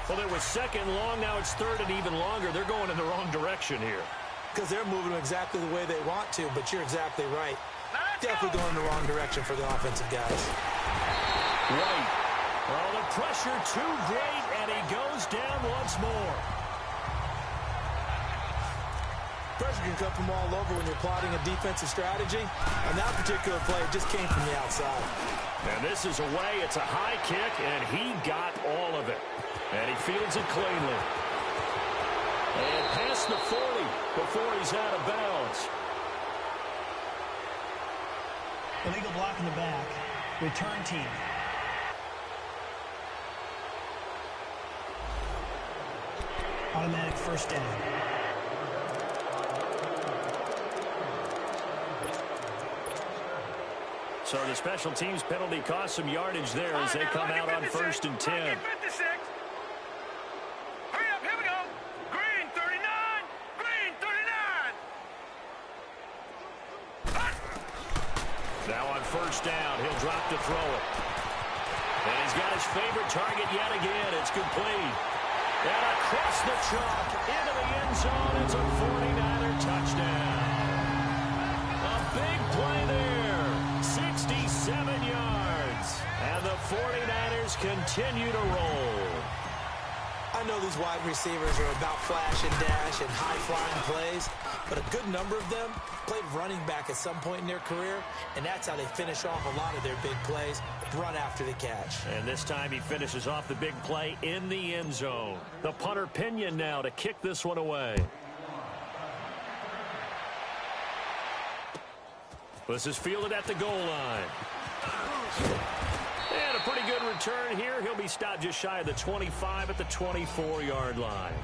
Well, there was second long. Now it's third and even longer. They're going in the wrong direction here. Because they're moving exactly the way they want to, but you're exactly right. Definitely going in the wrong direction for the offensive guys. White. Well, the pressure too great, and he goes down once more. Pressure can come from all over when you're plotting a defensive strategy. On that particular play, it just came from the outside. And this is away. It's a high kick, and he got all of it. And he fields it cleanly. And past the 40 before he's out of bounds. Illegal block in the back. Return team. Automatic first down. So the special teams penalty cost some yardage there as they come out on 1st and 10. Hurry up, here we go. Green 39. Green 39. Now on 1st down, he'll drop to throw it. And he's got his favorite target yet again. It's complete. And across the chalk into the end zone. It's a 49er touchdown. A big play there. 67 yards. And the 49ers continue to roll. I know these wide receivers are about flash and dash and high-flying plays, but a good number of them played running back at some point in their career, and that's how they finish off a lot of their big plays, run after the catch. And this time he finishes off the big play in the end zone. The punter Pinion now to kick this one away. This is fielded at the goal line. And a pretty good return here. He'll be stopped just shy of the 25 at the 24-yard line.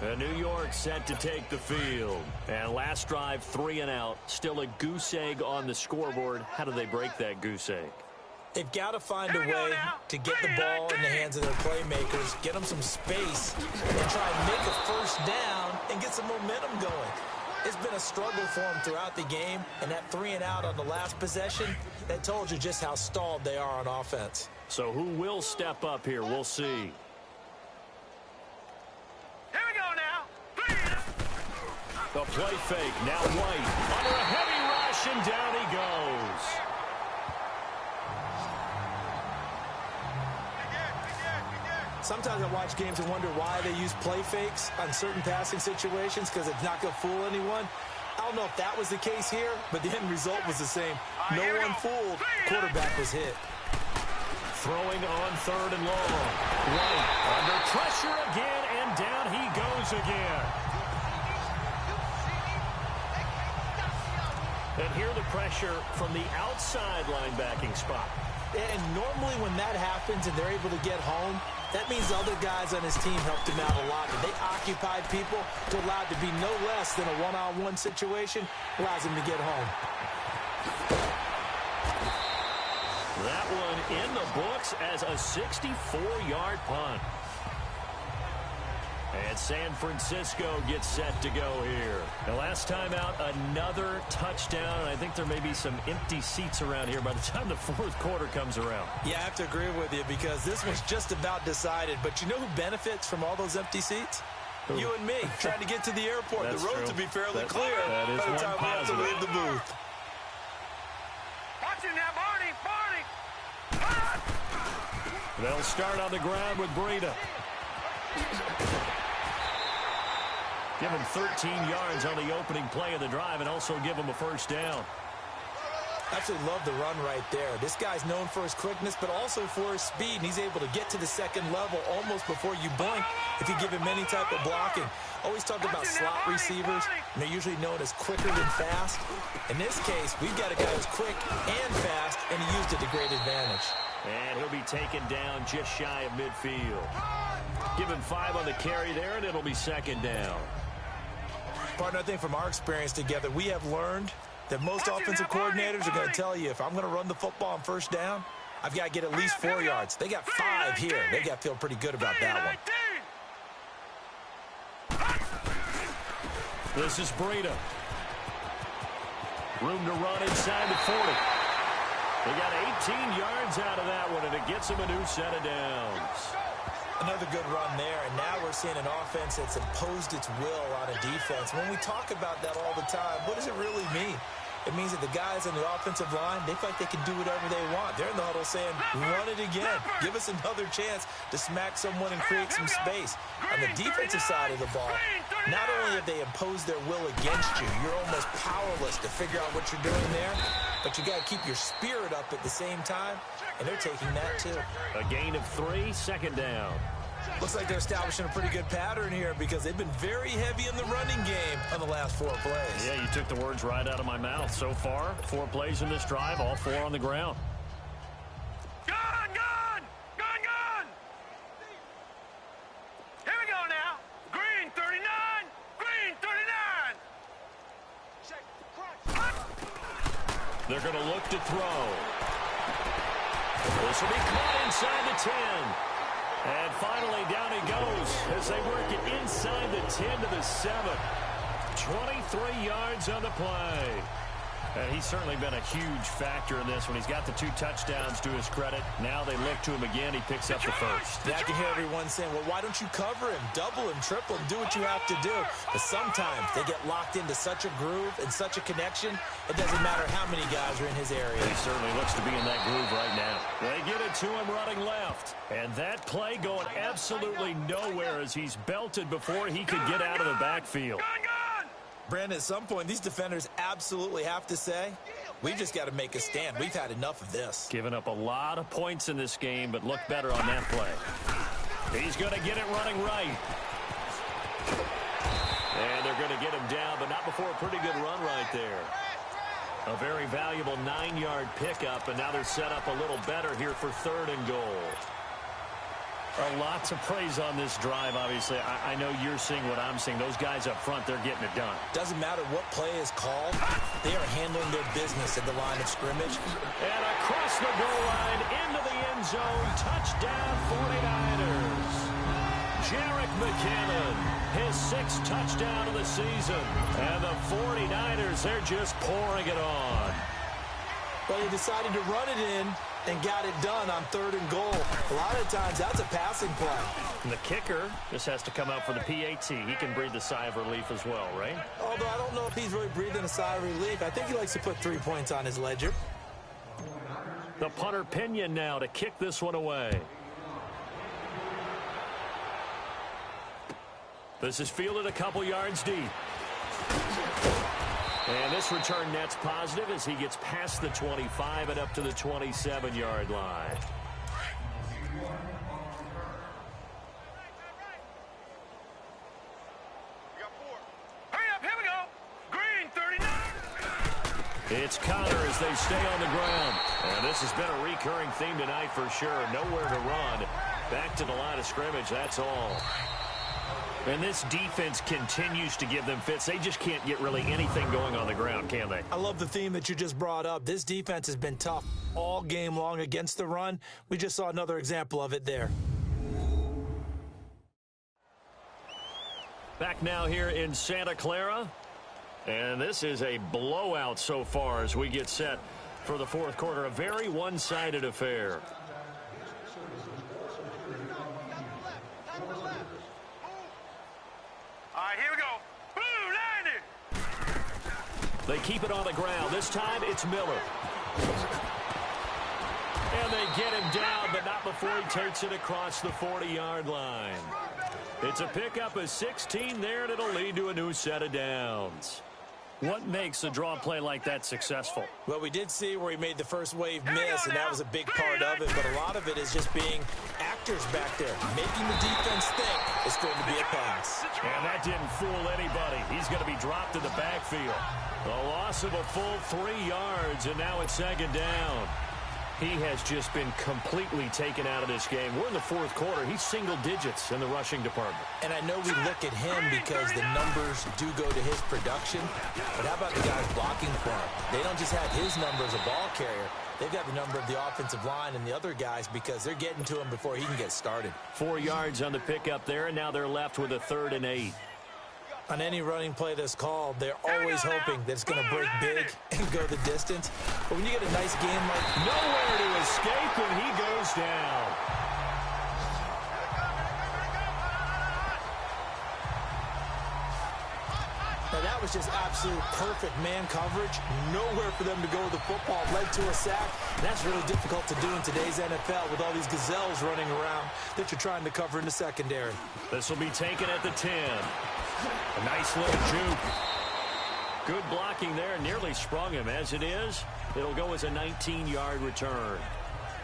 And New York set to take the field. And last drive, 3 and out. Still a goose egg on the scoreboard. How do they break that goose egg? They've got to find a way to get the ball in the hands of their playmakers, get them some space, and try and make a first down and get some momentum going. It's been a struggle for them throughout the game, and that 3 and out on the last possession, that told you just how stalled they are on offense. So who will step up here? We'll see. Here we go now. The play fake, now White. Under a heavy rush, and down he goes. Sometimes I watch games and wonder why they use play fakes on certain passing situations because it's not going to fool anyone. I don't know if that was the case here, but the end result was the same. No one fooled. Quarterback was hit. Throwing on 3rd and long. White under pressure again, and down he goes again. And here the pressure from the outside linebacking spot. And normally when that happens and they're able to get home, that means the other guys on his team helped him out a lot. And they occupied people to allow it to be no less than a one-on-one situation, allows him to get home. That one in the books as a 64-yard punt. And San Francisco gets set to go here. The last time out, another touchdown. And I think there may be some empty seats around here by the time the fourth quarter comes around. Yeah, I have to agree with you because this was just about decided. But you know who benefits from all those empty seats? Who? You and me, trying to get to the airport. The roads will be fairly clear by the time we have to leave the booth. Watch it now, Barney. They'll start on the ground with Breida. Give him 13 yards on the opening play of the drive and also give him a first down. Absolutely love the run right there. This guy's known for his quickness, but also for his speed, and he's able to get to the second level almost before you blink if you give him any type of blocking. Always talked about slot receivers, and they're usually known as quicker than fast. In this case, we've got a guy who's quick and fast, and he used it to great advantage. And he'll be taken down just shy of midfield. Give him 5 on the carry there, and it'll be second down. Partner, I think from our experience together, we have learned that most offensive coordinators are going to tell you, if I'm going to run the football on first down, I've got to get at least 4 yards. They got 5 here. They got to feel pretty good about that one. This is Breida. Room to run inside the 40. They got 18 yards out of that one, and it gets them a new set of downs. Another good run there, and now we're seeing an offense that's imposed its will on a defense. When we talk about that all the time, what does it really mean? It means that the guys on the offensive line, they feel like they can do whatever they want. They're in the huddle saying, run it again. Give us another chance to smack someone and create some space. On the defensive side of the ball, not only have they imposed their will against you, you're almost powerless to figure out what you're doing there, but you got to keep your spirit up at the same time, and they're taking that too. A gain of 3, second down. Looks like they're establishing a pretty good pattern here because they've been very heavy in the running game on the last 4 plays. Yeah, you took the words right out of my mouth. So far, 4 plays in this drive, all 4 on the ground. Gun! Here we go now. Green 39. Green 39. They're going to look to throw. This will be caught inside the 10. And finally, down he goes as they work it inside the 10 to the 7. 23 yards on the play. And he's certainly been a huge factor in this when he's got the 2 touchdowns to his credit. Now they look to him again. He picks up the first. Yeah, I can hear everyone saying, well, why don't you cover him, double him, triple him, do what you have to do. But sometimes they get locked into such a groove and such a connection, it doesn't matter how many guys are in his area. He certainly looks to be in that groove right now. They get it to him running left. And that play going absolutely nowhere as he's belted before he could get out of the backfield. Brandon, at some point, these defenders absolutely have to say, we've just got to make a stand. We've had enough of this. Giving up a lot of points in this game, but look better on that play. He's going to get it running right. And they're going to get him down, but not before a pretty good run right there. A very valuable 9-yard pickup, and now they're set up a little better here for 3rd and goal. Lots of praise on this drive, obviously. I know you're seeing what I'm seeing. Those guys up front, they're getting it done. Doesn't matter what play is called. They are handling their business at the line of scrimmage. And across the goal line, into the end zone. Touchdown, 49ers. Jerick McKinnon, his 6th touchdown of the season. And the 49ers, they're just pouring it on. Well, he decided to run it in and got it done on 3rd and goal. A lot of times, that's a passing play. And the kicker just has to come out for the PAT. He can breathe a sigh of relief as well, right? Although I don't know if he's really breathing a sigh of relief. I think he likes to put 3 points on his ledger. The punter Pinion now to kick this one away. This is fielded a couple yards deep. And this return net's positive as he gets past the 25 and up to the 27-yard line. Hurry up, here we go. Green 39. It's Connor as they stay on the ground. And this has been a recurring theme tonight for sure. Nowhere to run. Back to the line of scrimmage, that's all. And this defense continues to give them fits. They just can't get really anything going on the ground, can they? I love the theme that you just brought up. This defense has been tough all game long against the run. We just saw another example of it there. Back now here in Santa Clara. And this is a blowout so far as we get set for the fourth quarter. A very one-sided affair. All right, here we go. Blue, 90. They keep it on the ground. This time it's Miller. And they get him down, but not before he takes it across the 40-yard line. It's a pickup of 16 there, and it'll lead to a new set of downs. What makes a draw play like that successful? Well, we did see where he made the first wave miss, and that was a big part of it, but a lot of it is just being actors back there, making the defense think it's going to be a pass. And that didn't fool anybody. He's going to be dropped in the backfield. A loss of a full 3 yards, and now it's second down. He has just been completely taken out of this game. We're in the fourth quarter. He's single digits in the rushing department. And I know we look at him because the numbers do go to his production, but how about the guys blocking for him? They don't just have his number as a ball carrier. They've got the number of the offensive line and the other guys because they're getting to him before he can get started. 4 yards on the pickup there, and now they're left with a 3rd and 8. On any running play that's called, they're always hoping that it's going to break big and go the distance. But when you get a nice game like nowhere to escape, and he goes down. Now that was just absolute perfect man coverage. Nowhere for them to go with the football. Led to a sack. And that's really difficult to do in today's NFL with all these gazelles running around that you're trying to cover in the secondary. This will be taken at the 10. A nice little juke. Good blocking there. Nearly sprung him. As it is, it'll go as a 19-yard return.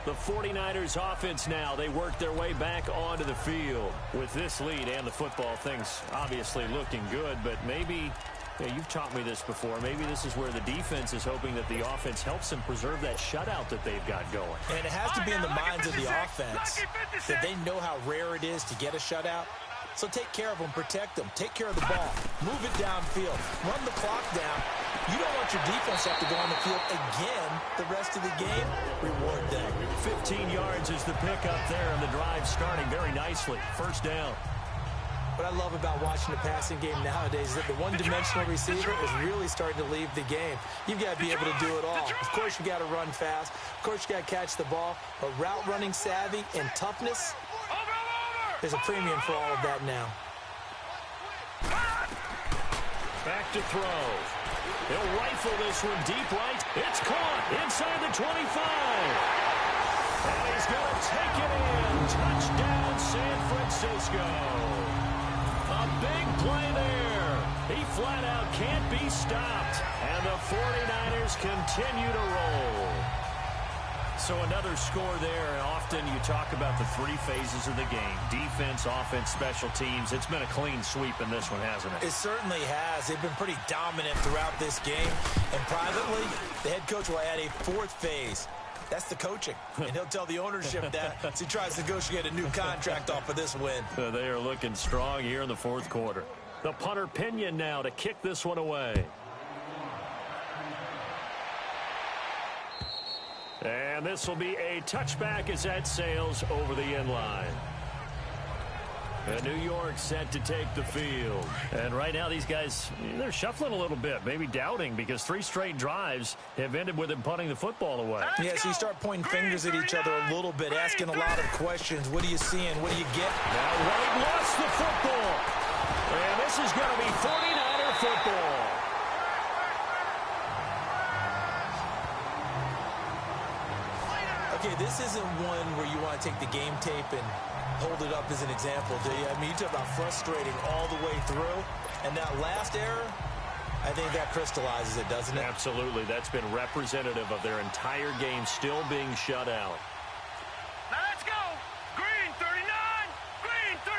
The 49ers offense now. They work their way back onto the field. With this lead and the football, things obviously looking good, but maybe, you've taught me this before, maybe this is where the defense is hoping that the offense helps them preserve that shutout that they've got going. And it has to be in the minds of the offense that they know how rare it is to get a shutout. So take care of them, protect them, take care of the ball, move it downfield, run the clock down. You don't want your defense to have to go on the field again the rest of the game. Reward them. 15 yards is the pickup there, and the drive starting very nicely. First down. What I love about watching the passing game nowadays is that the one-dimensional receiver is really starting to leave the game. You've got to be able to do it all. Of course, you got to run fast. Of course, you got to catch the ball. But route running savvy and toughness, there's a premium for all of that now. Back to throw. He'll rifle this one deep right. It's caught inside the 25. And he's going to take it in. Touchdown, San Francisco. A big play there. He flat out can't be stopped. And the 49ers continue to roll. So another score there, and often you talk about the 3 phases of the game. Defense, offense, special teams. It's been a clean sweep in this one, hasn't it? It certainly has. They've been pretty dominant throughout this game. And privately, the head coach will add a 4th phase. That's the coaching. And he'll tell the ownership that as he tries to negotiate a new contract off of this win. They are looking strong here in the fourth quarter. The punter Pinion now to kick this one away. And this will be a touchback as that sails over the end line. And New York set to take the field. And right now these guys, they're shuffling a little bit, maybe doubting, because 3 straight drives have ended with them punting the football away. Yeah, so you start pointing fingers at each other a little bit, asking a lot of questions. What are you seeing? What do you get? Now White lost the football. And this is going to be 49er football. Okay, this isn't one where you want to take the game tape and hold it up as an example, do you? I mean, you talk about frustrating all the way through. And that last error, I think that crystallizes it, doesn't it? Absolutely. That's been representative of their entire game still being shut out. Now let's go. Green 39. Green 39.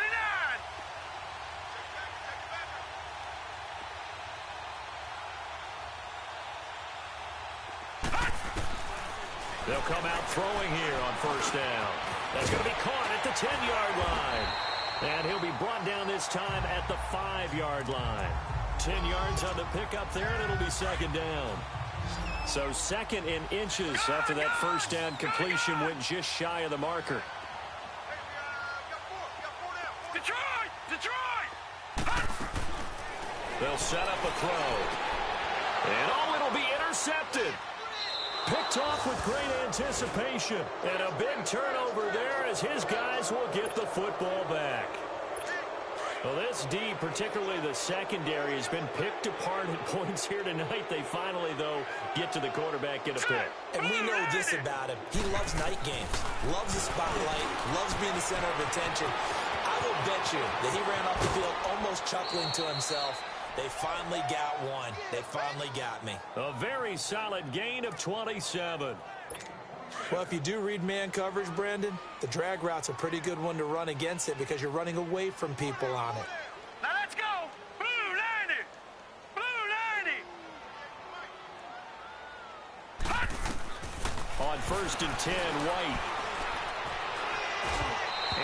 They'll come out throwing here on first down. That's going to be caught at the 10-yard line. And he'll be brought down this time at the 5-yard line. 10 yards on the pickup there, and it'll be second down. So second in inches after that first down completion went just shy of the marker. They'll set up a throw. And oh, it'll be intercepted. Picked off with great anticipation. And a big turnover there as his guys will get the football back. Well, this D, particularly the secondary, has been picked apart at points here tonight. They finally, though, get to the quarterback, get a pick. And we know this about him. He loves night games, loves the spotlight, loves being the center of attention. I will bet you that he ran off the field almost chuckling to himself. They finally got one. They finally got me. A very solid gain of 27. Well, if you do read man coverage, Brandon, the drag route's a pretty good one to run against it because you're running away from people on it. Now let's go. Blue 90. Blue 90. On 1st and 10, White.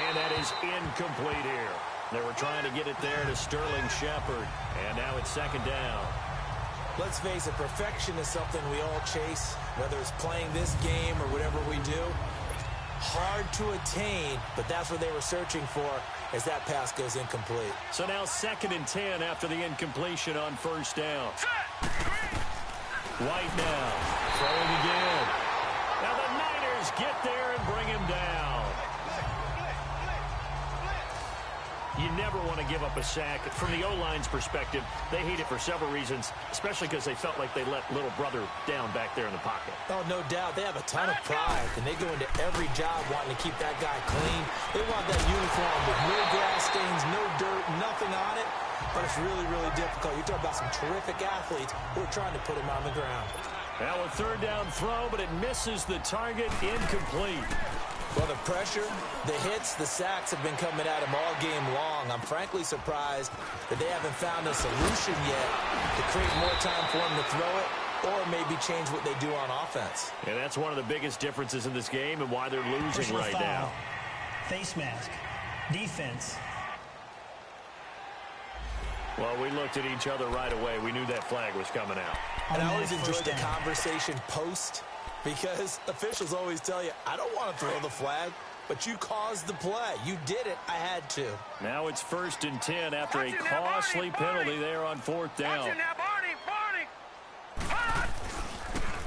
And that is incomplete here. They were trying to get it there to Sterling Shepard. And now it's second down. Let's face it, perfection is something we all chase, whether it's playing this game or whatever we do. Hard to attain, but that's what they were searching for as that pass goes incomplete. So now 2nd and 10 after the incompletion on 1st down. White now, throwing again. Now the Niners get there and bring him down. You never want to give up a sack. From the O-line's perspective, they hate it for several reasons, especially because they felt like they let little brother down back there in the pocket. Oh, no doubt. They have a ton of pride, and they go into every job wanting to keep that guy clean. They want that uniform with no grass stains, no dirt, nothing on it. But it's really, really difficult. You talk about some terrific athletes who are trying to put him on the ground. Now a 3rd down throw, but it misses the target, incomplete. Well, the pressure, the hits, the sacks have been coming at him all game long. I'm frankly surprised that they haven't found a solution yet to create more time for him to throw it or maybe change what they do on offense. And that's one of the biggest differences in this game and why they're losing Personal right foul. now. Face mask. Defense. Well, we looked at each other right away. We knew that flag was coming out. And I always enjoyed First the down. conversation post because officials always tell you, I don't want to throw the flag, but you caused the play. You did it. I had to. Now it's 1st and 10 after a costly penalty there on 4th down.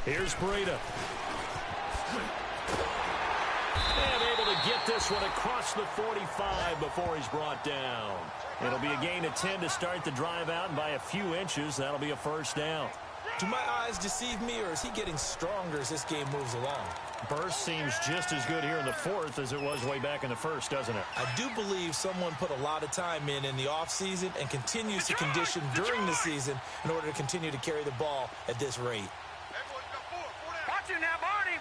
Here's Breida. And able to get this one across the 45 before he's brought down. It'll be a gain of 10 to start the drive out, and by a few inches, that'll be a 1st down. Do my eyes deceive me, or is he getting stronger as this game moves along? Burst seems just as good here in the 4th as it was way back in the 1st, doesn't it? I do believe someone put a lot of time in the offseason and continues to condition during the season in order to continue to carry the ball at this rate. Watch it now, Barney.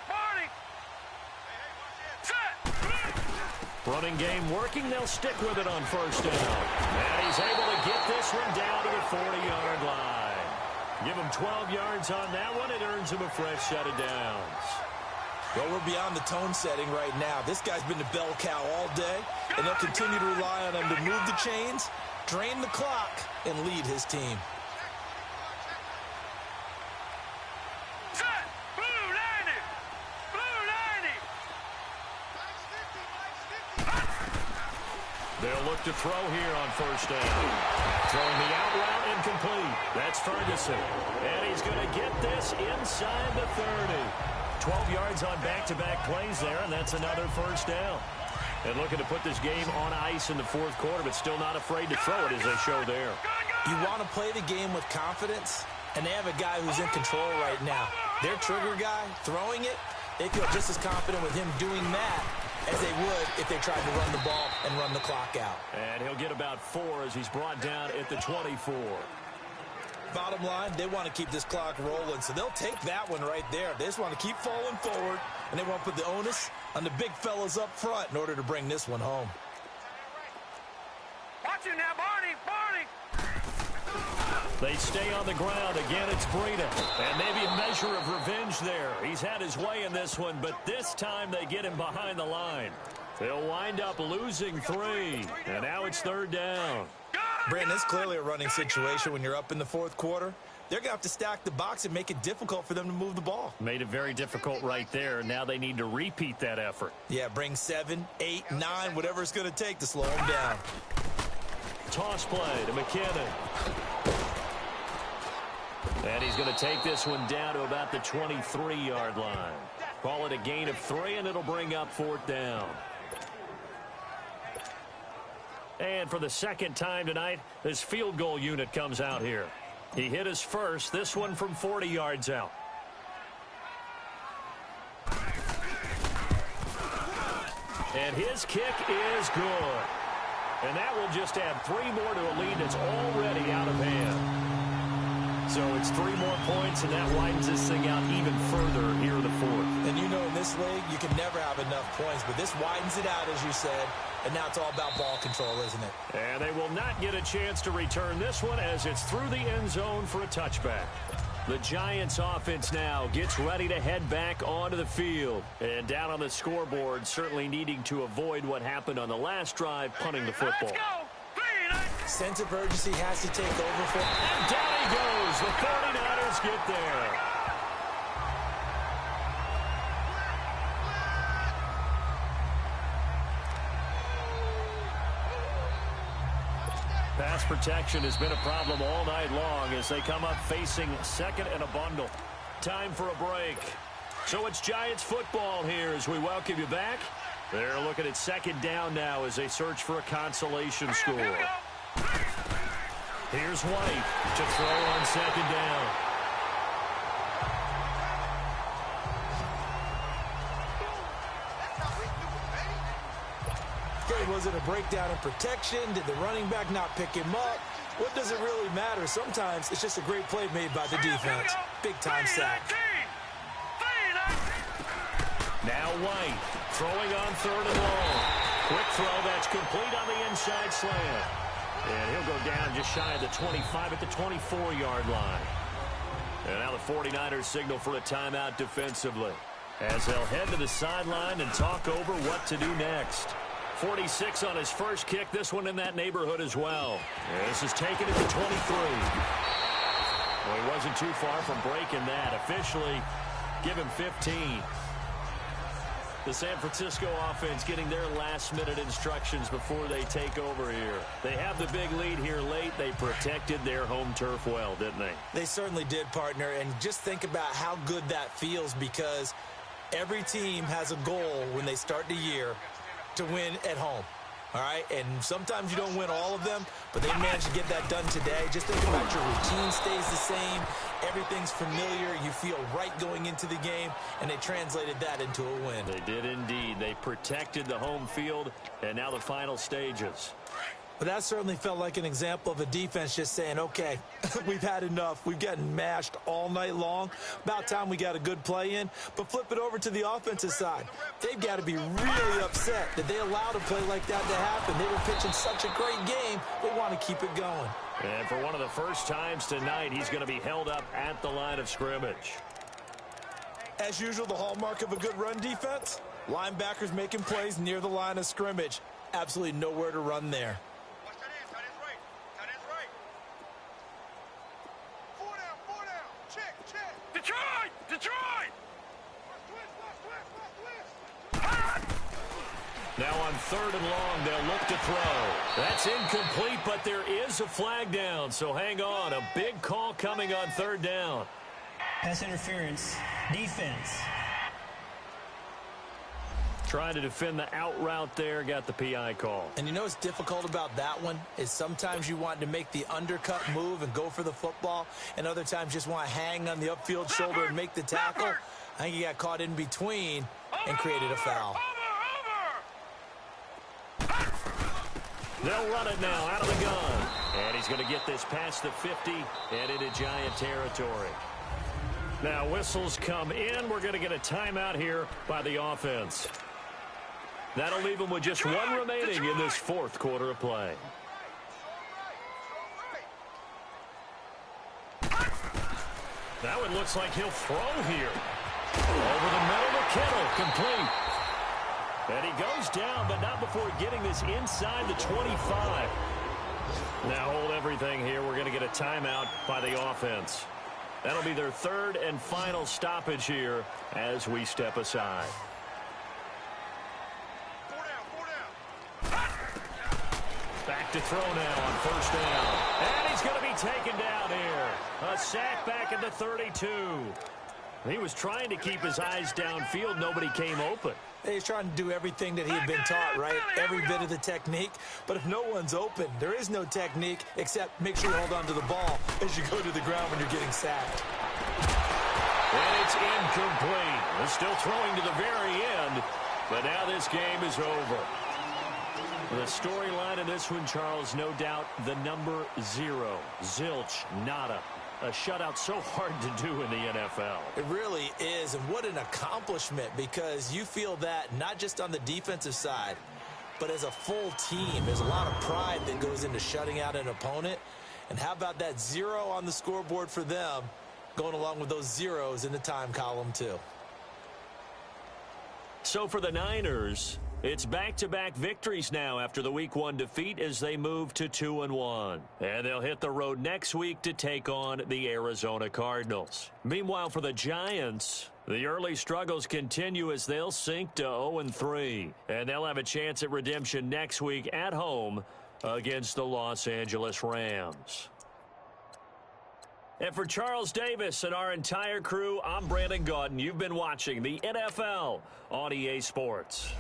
Running game working. They'll stick with it on 1st down. And he's able to get this one down to the 40-yard line. Give him 12 yards on that one. It earns him a fresh set of downs. Well, we're beyond the tone setting right now. This guy's been the bell cow all day, and they'll continue to rely on him to move the chains, drain the clock, and lead his team. They'll look to throw here on 1st down. Throwing the out route incomplete. That's Ferguson. And he's going to get this inside the 30. 12 yards on back-to-back plays there, and that's another 1st down. And looking to put this game on ice in the 4th quarter, but still not afraid to throw it as they show there. You want to play the game with confidence, and they have a guy who's in control right now. Their trigger guy, throwing it, they feel just as confident with him doing that as they would if they tried to run the ball and run the clock out. And he'll get about 4 as he's brought down at the 24. Bottom line, they want to keep this clock rolling, so they'll take that one right there. They just want to keep falling forward, and they want to put the onus on the big fellas up front in order to bring this one home. Watch it now, Barney. They stay on the ground. Again, it's Breida. And maybe a measure of revenge there. He's had his way in this one, but this time they get him behind the line. They'll wind up losing 3. And now it's 3rd down. Brandon, it's clearly a running situation when you're up in the 4th quarter. They're going to have to stack the box and make it difficult for them to move the ball. Made it very difficult right there. Now they need to repeat that effort. Yeah, bring 7, 8, 9, whatever it's going to take to slow them down. Toss play to McKinnon. And he's going to take this one down to about the 23-yard line. Call it a gain of 3, and it'll bring up 4th down. And for the 2nd time tonight, this field goal unit comes out here. He hit his first, this one from 40 yards out. And his kick is good. And that will just add 3 more to a lead that's already out of hand. So it's 3 more points, and that widens this thing out even further here in the 4th. And you know in this league, you can never have enough points, but this widens it out, as you said, and now it's all about ball control, isn't it? And they will not get a chance to return this one as it's through the end zone for a touchback. The Giants offense now gets ready to head back onto the field. And down on the scoreboard, certainly needing to avoid what happened on the last drive, punting the football. Sense of urgency has to take over for him. And down he goes. The 49ers get there. Pass protection has been a problem all night long as they come up facing 2nd and a bundle. Time for a break. So it's Giants football here as we welcome you back. They're looking at 2nd down now as they search for a consolation score. Here's White to throw on 2nd down. Okay, was it a breakdown in protection? Did the running back not pick him up? What does it really matter? Sometimes it's just a great play made by the defense. Big-time sack. Now White throwing on 3rd and long. Quick throw that's complete on the inside slant. And he'll go down just shy of the 25 at the 24-yard line. And now the 49ers signal for a timeout defensively as they'll head to the sideline and talk over what to do next. 46 on his first kick. This one in that neighborhood as well. And this is taken at the 23. Well, he wasn't too far from breaking that. Officially, give him 15. The San Francisco offense getting their last-minute instructions before they take over here. They have the big lead here late. They protected their home turf well, didn't they? They certainly did, partner. And just think about how good that feels because every team has a goal when they start the year to win at home. All right, and sometimes you don't win all of them, but they managed to get that done today. Just think about your routine stays the same. Everything's familiar. You feel right going into the game, and they translated that into a win. They did indeed. They protected the home field, and now the final stages. But that certainly felt like an example of a defense just saying, okay, we've had enough. We've gotten mashed all night long. About time we got a good play in. But flip it over to the offensive side. They've got to be really upset that they allowed a play like that to happen. They were pitching such a great game. They want to keep it going. And for one of the first times tonight, he's going to be held up at the line of scrimmage. As usual, the hallmark of a good run defense, linebackers making plays near the line of scrimmage. Absolutely nowhere to run there. Now on 3rd and long, they'll look to throw. That's incomplete, but there is a flag down, so hang on. A big call coming on 3rd down. Pass interference. Defense. Trying to defend the out route there, got the PI call. And you know what's difficult about that one is sometimes you want to make the undercut move and go for the football, and other times just want to hang on the upfield shoulder and make the tackle. I think he got caught in between and created a foul. They'll run it now out of the gun. And he's going to get this past the 50 and into Giant territory. Now whistles come in. We're going to get a timeout here by the offense. That'll leave them with just one remaining in this 4th quarter of play. Now it looks like he'll throw here. Over the middle to Kittle, complete. And he goes down, but not before getting this inside the 25. Now hold everything here. We're going to get a timeout by the offense. That'll be their third and final stoppage here as we step aside. Back to throw now on first down. And he's going to be taken down here. A sack back at the 32. He was trying to keep his eyes downfield. Nobody came open. He's trying to do everything that he had been taught, right? Every bit of the technique. But if no one's open, there is no technique except make sure you hold on to the ball as you go to the ground when you're getting sacked. And it's incomplete. They're still throwing to the very end. But now this game is over. The storyline in this one, Charles, no doubt the number 0. Zilch, nada. A shutout so hard to do in the NFL. It really is, and what an accomplishment, because you feel that not just on the defensive side, but as a full team. There's a lot of pride that goes into shutting out an opponent. And how about that 0 on the scoreboard for them, going along with those zeros in the time column too. So for the Niners, it's back-to-back victories now after the Week 1 defeat as they move to 2-1. And they'll hit the road next week to take on the Arizona Cardinals. Meanwhile, for the Giants, the early struggles continue as they'll sink to 0-3. And they'll have a chance at redemption next week at home against the Los Angeles Rams. And for Charles Davis and our entire crew, I'm Brandon Gaudin. You've been watching the NFL on EA Sports.